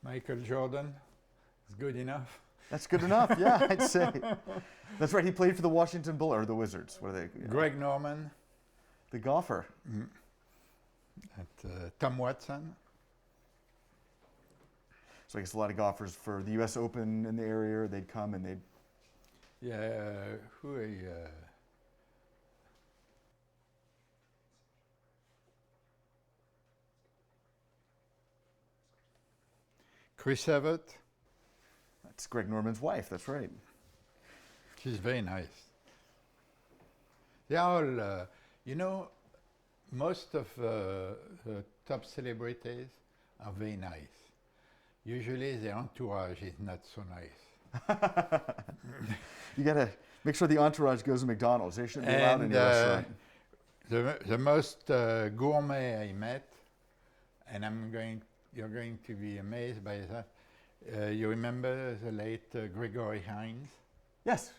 Michael Jordan is good enough. That's good enough, yeah, I'd say. That's right, he played for the Washington Bullets, or the Wizards. What are they? Yeah. Greg Norman. The golfer. Tom Watson. So I guess a lot of golfers for the U.S. Open in the area, they'd come and they'd... Yeah, who are you? Chris Evert. That's Greg Norman's wife, that's right. She's very nice. They are all, you know, most of the top celebrities are very nice. Usually their entourage is not so nice. You gotta make sure the entourage goes to McDonald's. They shouldn't be allowed in your restaurant. The most gourmet I met, and you're going to be amazed by that. You remember the late Gregory Hines? Yes.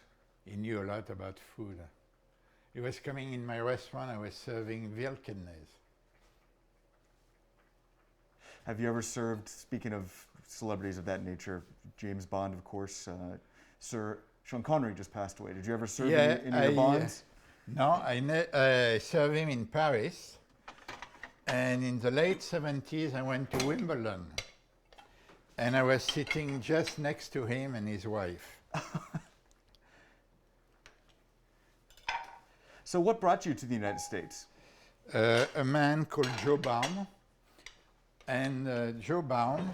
He knew a lot about food. He was coming in my restaurant. I was serving Wilkenes. Have you ever served, speaking of celebrities of that nature, James Bond, of course, Sir Sean Connery just passed away. Did you ever serve any of your Bonds? No, I served him in Paris, and in the late 70s I went to Wimbledon, and I was sitting just next to him and his wife. So what brought you to the United States? A man called Joe Baum, and Joe Baum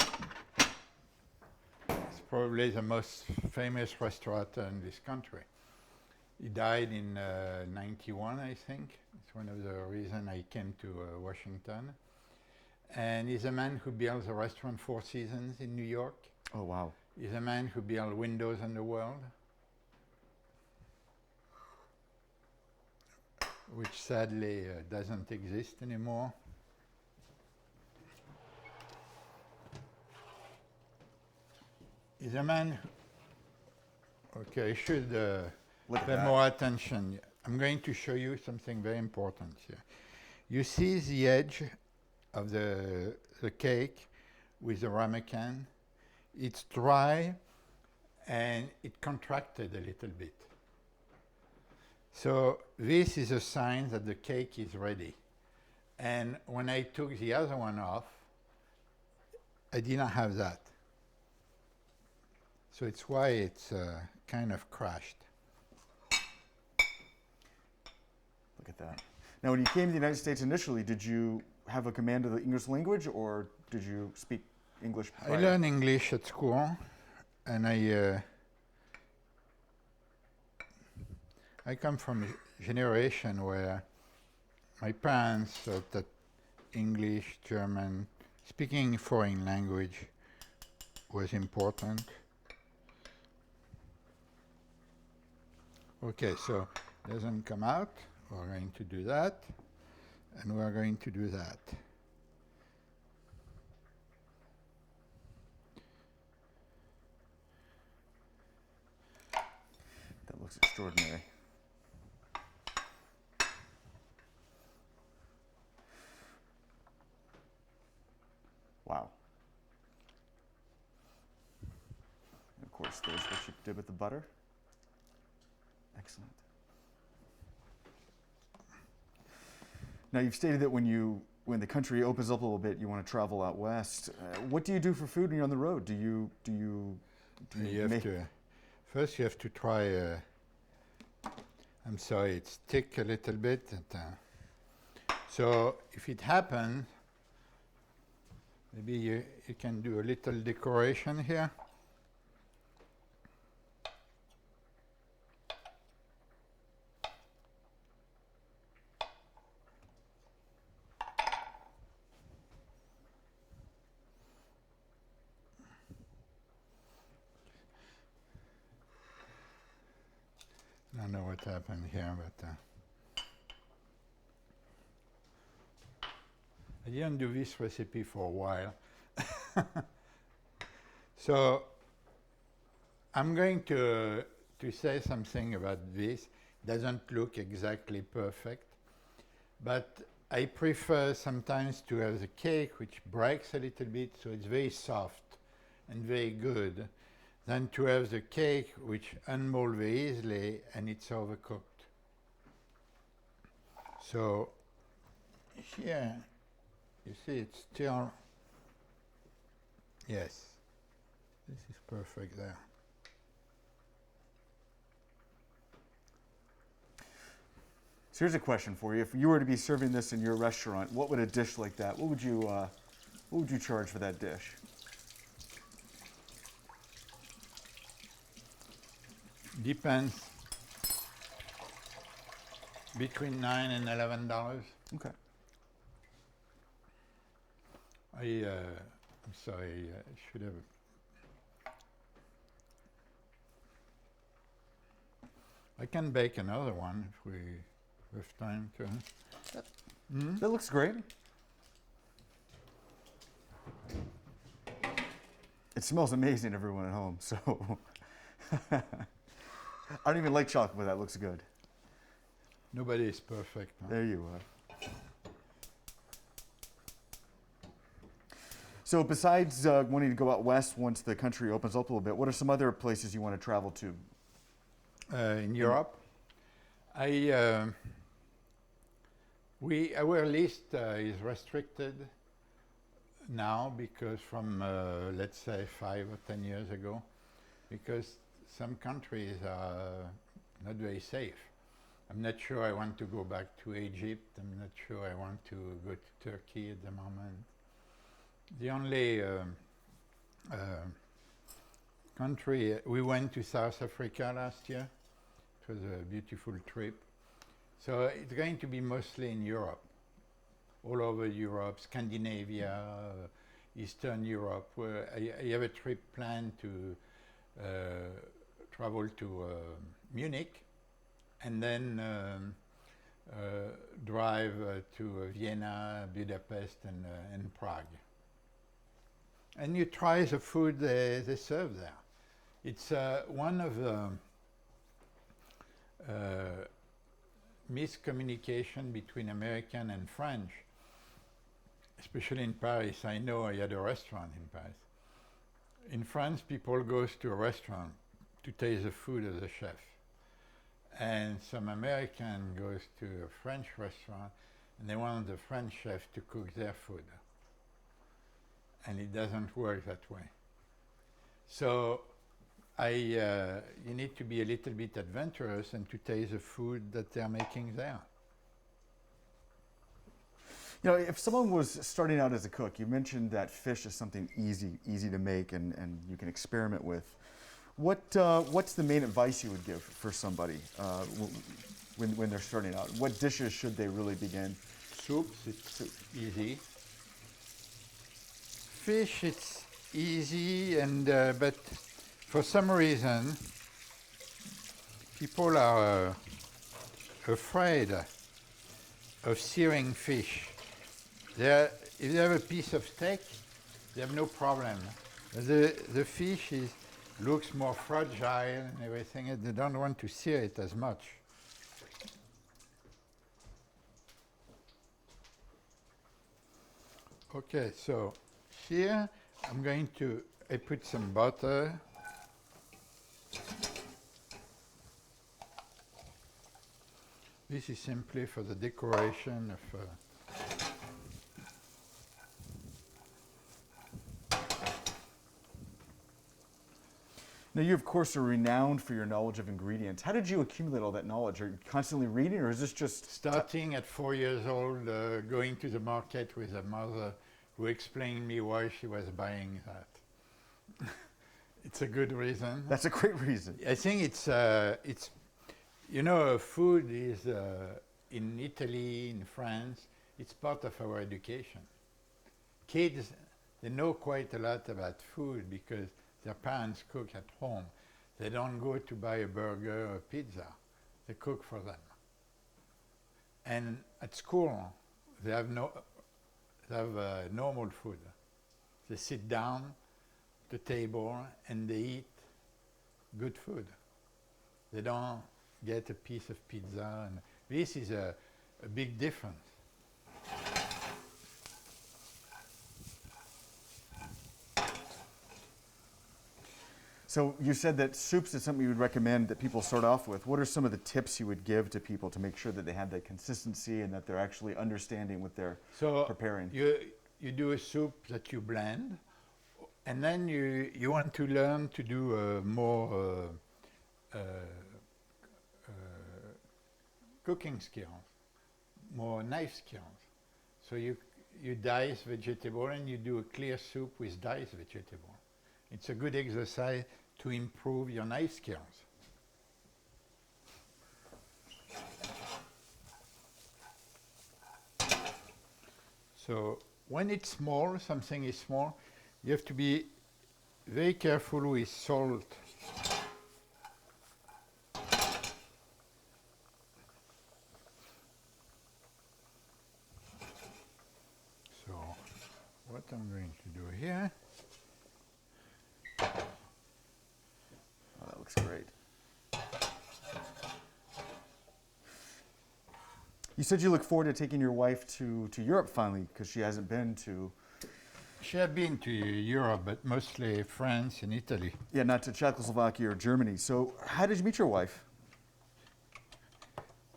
is probably the most famous restaurateur in this country. He died in 91, I think. It's one of the reasons I came to Washington. And he's a man who built the restaurant Four Seasons in New York. Oh, wow. He's a man who built Windows on the World, which sadly doesn't exist anymore. He's a man who, okay, I should pay more attention. I'm going to show you something very important here. You see the edge of the cake with the ramekin? It's dry and it contracted a little bit. So this is a sign that the cake is ready. And when I took the other one off, I didn't have that. So it's why it's kind of crashed. Look at that. Now, when you came to the United States initially, did you have a command of the English language, or did you speak English prior? I learned English at school, and I come from a generation where my parents thought that English, German, speaking foreign language was important. Okay, so it doesn't come out. We're going to do that, and we're going to do that. That looks extraordinary. Wow. And of course, there's what you did with the butter. Excellent. Now, you've stated that when the country opens up a little bit, you want to travel out west. What do you do for food when you're on the road? First you have to try. I'm sorry, it's thick a little bit. So if it happens, maybe you can do a little decoration here. I don't know what happened here, but I didn't do this recipe for a while. So I'm going to say something about this. Doesn't look exactly perfect, but I prefer sometimes to have the cake which breaks a little bit, so it's very soft and very good, than to have the cake which unmolds very easily and it's overcooked. So here, you see it's still, yes, this is perfect there. So here's a question for you. If you were to be serving this in your restaurant, what would a dish like that, what would you charge for that dish? Depends. Between $9 and $11. Okay. I'm sorry, I should have. I can bake another one if we have time to. That looks great. It smells amazing, everyone at home, so. I don't even like chocolate, but that looks good. Nobody is perfect. Huh? There you are. So besides wanting to go out west once the country opens up a little bit, what are some other places you want to travel to? In Europe, our list is restricted now because from let's say 5 or 10 years ago, because some countries are not very safe. I'm not sure I want to go back to Egypt. I'm not sure I want to go to Turkey at the moment. The only country, we went to South Africa last year. It was a beautiful trip. So it's going to be mostly in Europe, all over Europe, Scandinavia, Eastern Europe, where I have a trip planned to travel to Munich and then drive to Vienna, Budapest, and Prague. And you try the food they serve there. It's one of the miscommunication between American and French, especially in Paris. I know I had a restaurant in Paris. In France, people go to a restaurant to taste the food of the chef. And some American goes to a French restaurant and they want the French chef to cook their food. And it doesn't work that way. So you need to be a little bit adventurous and to taste the food that they're making there. You know, if someone was starting out as a cook, you mentioned that fish is something easy to make and you can experiment with. What's the main advice you would give for somebody when they're starting out? What dishes should they really begin? Soups, it's easy. Fish, it's easy, and but for some reason, people are afraid of searing fish. If they have a piece of steak, they have no problem. The fish looks more fragile and everything, and they don't want to sear it as much. Okay, so here I put some butter. This is simply for the decoration of Now, you, of course, are renowned for your knowledge of ingredients. How did you accumulate all that knowledge? Are you constantly reading, or is this just... Starting at 4 years old, going to the market with a mother who explained me why she was buying that. It's a good reason. That's a great reason. I think it's you know, food is, in Italy, in France, it's part of our education. Kids, they know quite a lot about food because their parents cook at home. They don't go to buy a burger or pizza. They cook for them. And at school, they have normal food. They sit down at the table and they eat good food. They don't get a piece of pizza. And this is a big difference. So you said that soups is something you would recommend that people start off with. What are some of the tips you would give to people to make sure that they have that consistency and that they're actually understanding what they're preparing? You do a soup that you blend, and then you want to learn to do more cooking skills, more knife skills. So you dice vegetable and you do a clear soup with diced vegetable. It's a good exercise to improve your knife skills. So when it's small, something is small, you have to be very careful with salt. So what I'm going to do here, That looks great. You said you look forward to taking your wife to Europe finally, because she hasn't been to She had been to Europe, but mostly France and Italy. Yeah, not to Czechoslovakia or Germany. So how did you meet your wife?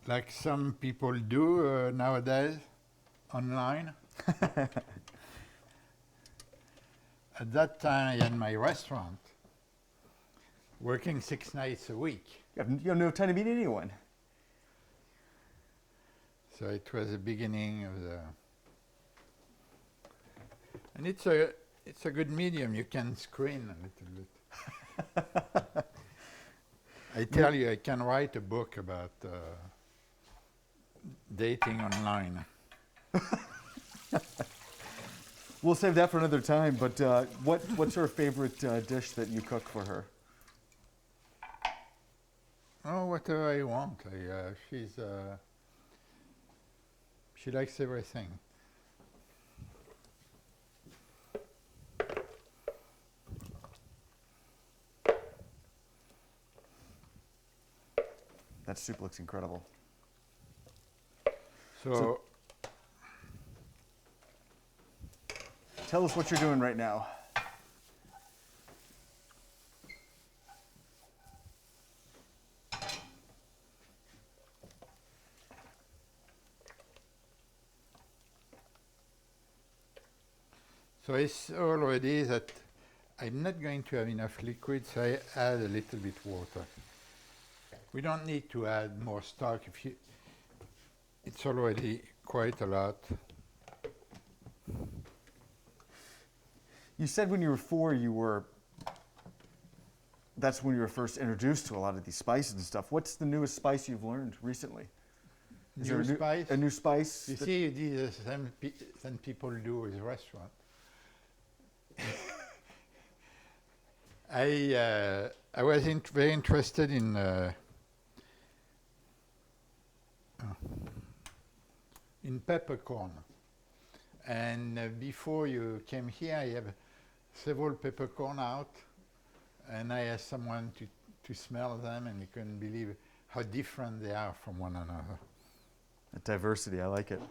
Like some people do nowadays, online. At that time, I had my restaurant, working 6 nights a week. You have no time to meet anyone. So it was the beginning of the... And it's a good medium. You can screen a little bit. I tell you, I can write a book about dating online. We'll save that for another time, but what's her favorite dish that you cook for her? Oh, whatever I want. She likes everything. That soup looks incredible. So tell us what you're doing right now. So it's already that I'm not going to have enough liquid, so I add a little bit water. We don't need to add more stock. It's already quite a lot. You said when you were 4, that's when you were first introduced to a lot of these spices and stuff. What's the newest spice you've learned recently? Is there Spice? a new spice? You see, these some people do with restaurant. I was very interested in peppercorn, and before you came here, I have several peppercorn out, and I asked someone to smell them, and you couldn't believe how different they are from one another. Diversity, I like it.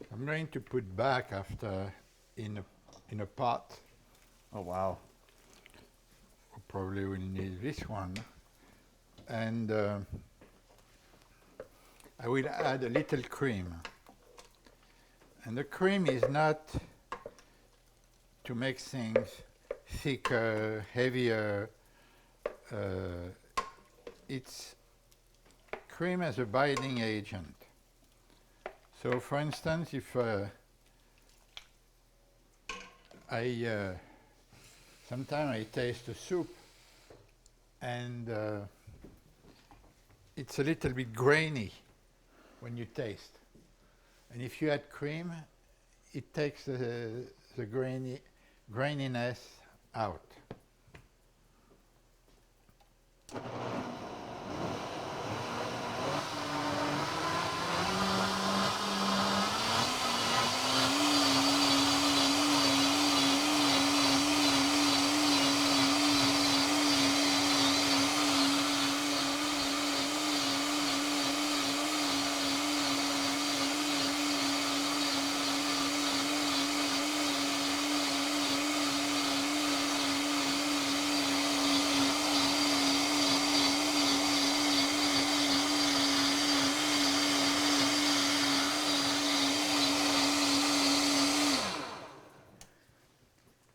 I'm going to put back after in a pot. Oh wow! We probably will need this one, and I will add a little cream. And the cream is not to make things thicker, heavier. It's cream as a binding agent. So, for instance, if sometimes I taste a soup and it's a little bit grainy when you taste. And if you add cream, it takes the graininess out.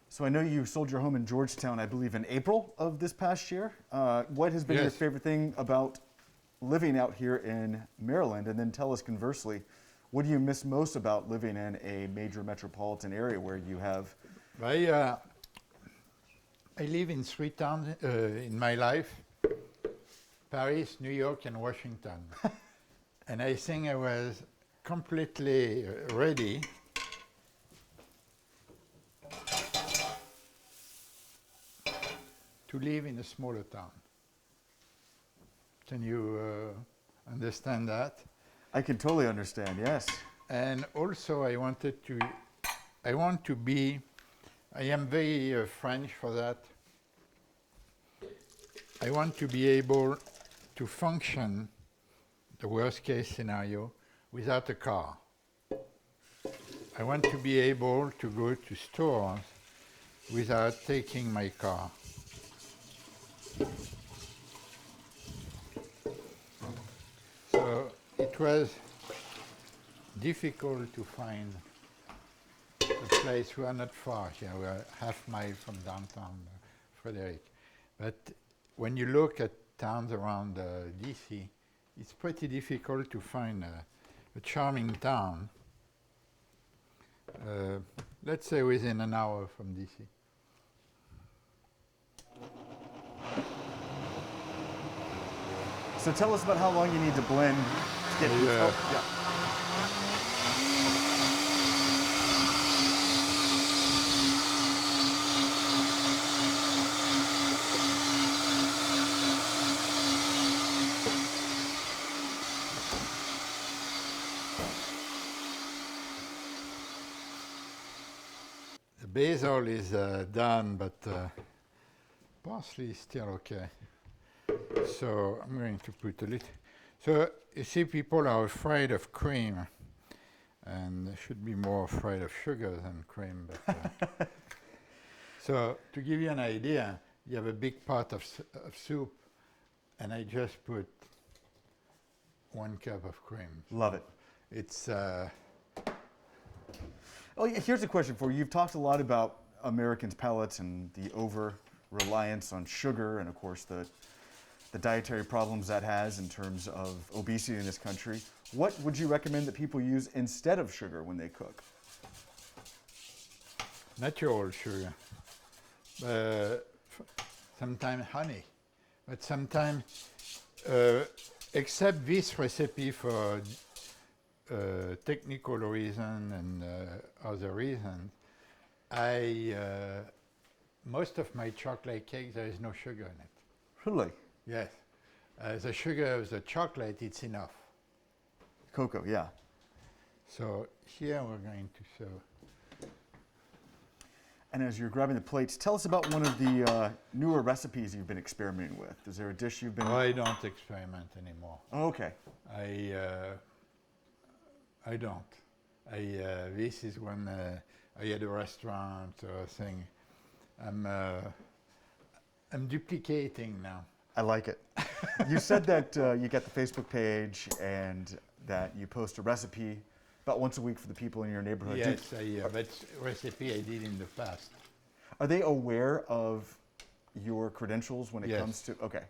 So I know you sold your home in Georgetown, I believe, in April of this past year. What has been your Yes. favorite thing about living out here in Maryland? And then tell us conversely, what do you miss most about living in a major metropolitan area where you have... I live in 3 towns in my life: Paris, New York, and Washington. And I think I was completely ready. To live in a smaller town. Can you understand that? I can totally understand, yes. And also I want to be, I am very French for that. I want to be able to function, the worst case scenario, without a car. I want to be able to go to stores without taking my car. So it was difficult to find a place. We are not far here. We are half mile from downtown Frederick. But when you look at towns around DC, it's pretty difficult to find a charming town, let's say within an hour from DC. So tell us about how long you need to blend to get these. Oh, yeah. The basil is done, but parsley is still okay. So I'm going to put a little. So you see, people are afraid of cream, and they should be more afraid of sugar than cream. But so to give you an idea, you have a big pot of soup, and I just put 1 cup of cream. Love it. It's Oh, yeah, here's a question for you. You've talked a lot about Americans' palates and the over-reliance on sugar, and of course the dietary problems that has in terms of obesity in this country. What would you recommend that people use instead of sugar when they cook? natural sugar. Sometimes honey, but sometimes, except this recipe for technical reason and other reasons, most of my chocolate cakes, there is no sugar in it. Really? Yes. The sugar of the chocolate, it's enough. Cocoa, yeah. So here we're going to serve. And as you're grabbing the plates, tell us about one of the newer recipes you've been experimenting with. Is there a dish you've been... I don't experiment anymore. Oh, okay. I don't. This is when I had a restaurant or thing. I'm duplicating now. I like it. You said that you got the Facebook page and that you post a recipe about once a week for the people in your neighborhood. Yes, that's a recipe I did in the past. Are they aware of your credentials when it Yes. comes to... Okay.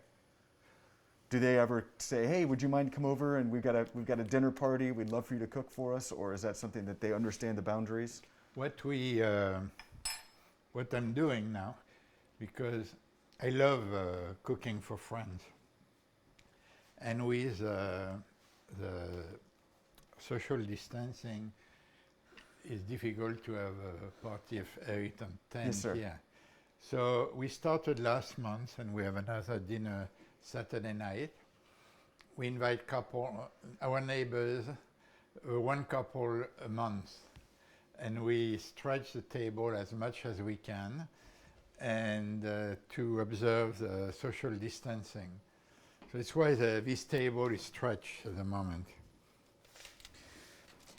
Do they ever say, hey, would you mind come over and we've got a dinner party, we'd love for you to cook for us? Or is that something that they understand the boundaries? What I'm doing now, because I love cooking for friends, and with the social distancing, it's difficult to have a party of 8 and 10 Yes, sir. here. So we started last month, and we have another dinner Saturday night. We invite our neighbors, one couple a month, and we stretch the table as much as we can, and to observe the social distancing. So that's why this table is stretched at the moment.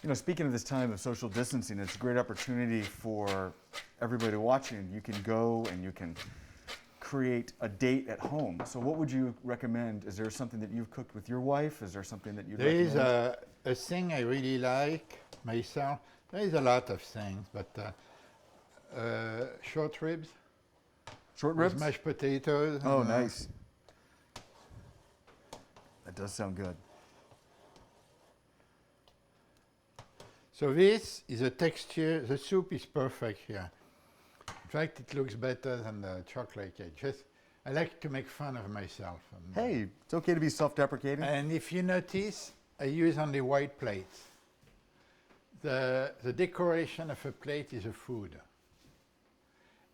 You know, speaking of this time of social distancing, it's a great opportunity for everybody watching. You can go and you can create a date at home. So what would you recommend? Is there something that you've cooked with your wife? Is there something that you'd recommend? There is a thing I really like myself. There is a lot of things, but short ribs. Short ribs? With mashed potatoes. Oh, nice. That does sound good. So this is a texture. The soup is perfect here. In fact, it looks better than the chocolate cake. I like to make fun of myself. Hey, it's okay to be self-deprecating. And if you notice, I use only white plates. the decoration of a plate is a food.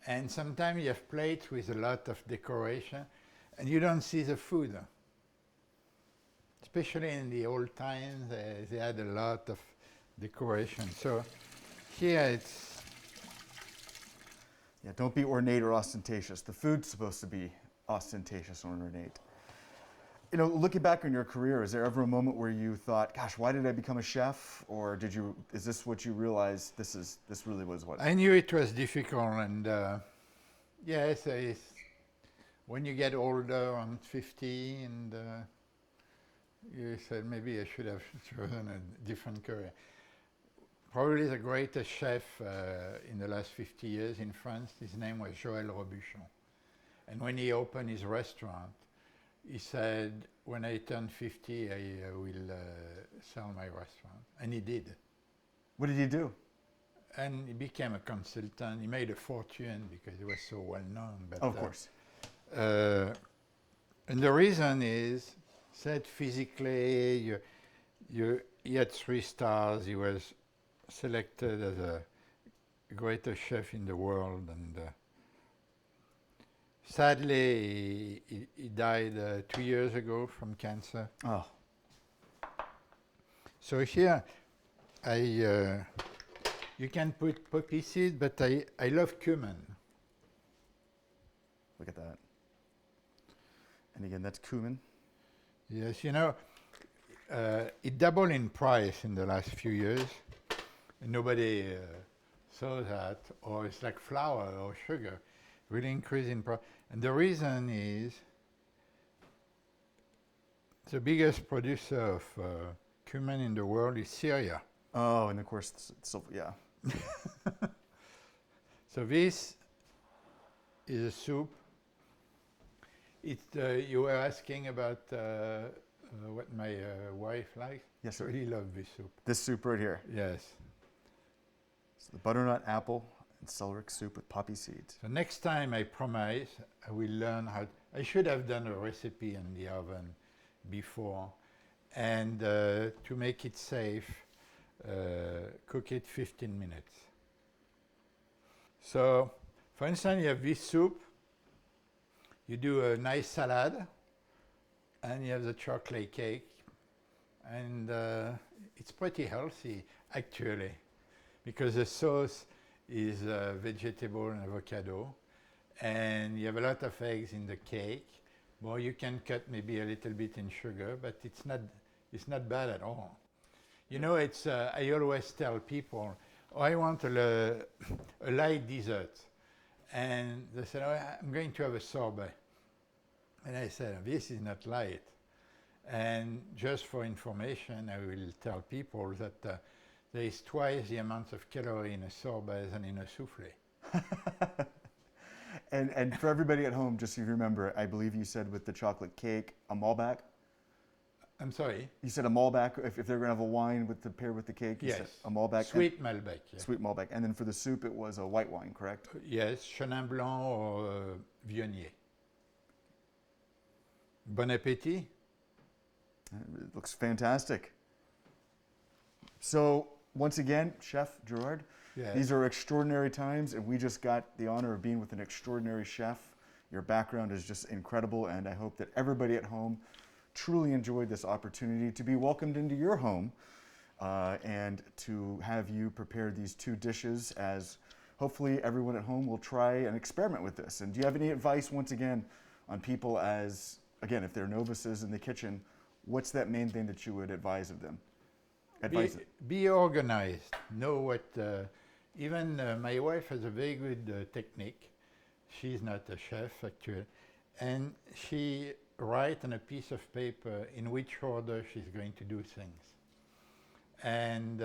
And sometimes you have plates with a lot of decoration and you don't see the food. Especially in the old times, they had a lot of decoration. So here it's... Yeah, don't be ornate or ostentatious. The food's supposed to be ostentatious or ornate. You know, looking back on your career, is there ever a moment where you thought, gosh, why did I become a chef? Or is this what you realized this really was what? I knew it was difficult, and yes, when you get older, I'm 50, and you said maybe I should have chosen a different career. Probably the greatest chef in the last 50 years in France, his name was Joël Robuchon. And when he opened his restaurant, he said, when I turn 50, I will sell my restaurant. And he did. What did he do? And he became a consultant. He made a fortune because he was so well known. But, of course. And the reason is, said physically, he had 3 stars. He was selected as a greatest chef in the world. And sadly, he died 2 years ago from cancer. Oh. So here, you can put poppy seed, but I love cumin. Look at that. And again, that's cumin. Yes, you know, it doubled in price in the last few years. Nobody saw that, or it's like flour or sugar, really increase in price. And the reason is the biggest producer of cumin in the world is Syria. Oh, and of course, yeah. So this is a soup. You were asking about what my wife likes. Yes, sir. I really love this soup. This soup right here. Yes. So the butternut, apple, and celeriac soup with poppy seeds. So next time, I promise, I will learn how. I should have done a recipe in the oven before, and to make it safe, cook it 15 minutes. So, for instance, you have this soup. You do a nice salad, and you have the chocolate cake, and it's pretty healthy, actually, because the sauce is vegetable and avocado, and you have a lot of eggs in the cake. Well, you can cut maybe a little bit in sugar, but it's not bad at all. You know, it's I always tell people, oh, I want a light dessert, and they said, oh, I'm going to have a sorbet, and I said, this is not light. And just for information, I will tell people that there is twice the amount of calorie in a sorbet than in a soufflé. And for everybody at home, just so you remember, I believe you said with the chocolate cake, a Malbec. I'm sorry? You said a Malbec, if they're going to have a wine pair with the cake, you said a Malbec. Sweet Malbec. Yeah. Sweet Malbec. And then for the soup, it was a white wine, correct? Yes, Chenin Blanc or Viognier. Bon appétit. It looks fantastic. So, once again, Chef Gerard, these are extraordinary times, and we just got the honor of being with an extraordinary chef. Your background is just incredible, and I hope that everybody at home truly enjoyed this opportunity to be welcomed into your home and to have you prepare these 2 dishes, as hopefully everyone at home will try and experiment with this. And do you have any advice, once again, on people as, again, if they're novices in the kitchen, what's that main thing that you would advise of them? Be organized. Know what, even my wife has a very good technique. She's not a chef, actually. And she writes on a piece of paper in which order she's going to do things. And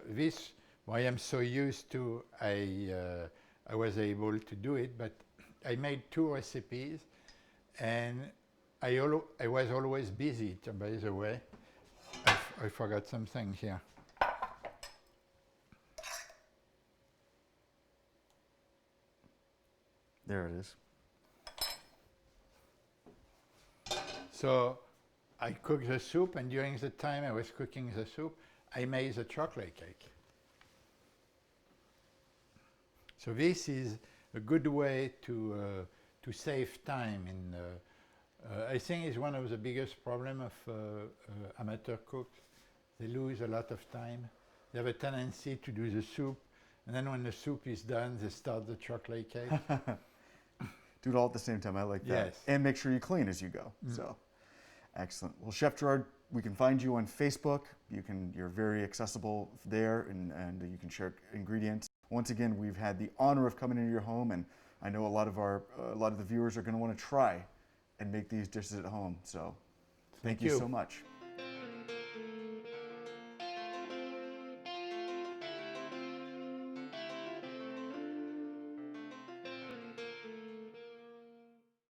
this, why I'm so used to, I was able to do it, but I made 2 recipes, and I was always busy, by the way. I forgot something here. There it is. So I cooked the soup, and during the time I was cooking the soup, I made the chocolate cake. So this is a good way to save time. I think it's one of the biggest problems of amateur cooks. They lose a lot of time. They have a tendency to do the soup, and then when the soup is done, they start the chocolate cake. Do it all at the same time. I like that. Yes. And make sure you clean as you go. So, excellent. Well, Chef Gerard, we can find you on Facebook. You're very accessible there, and you can share ingredients. Once again, we've had the honor of coming into your home, and I know a lot of the viewers are going to want to try and make these dishes at home. So, thank you so much.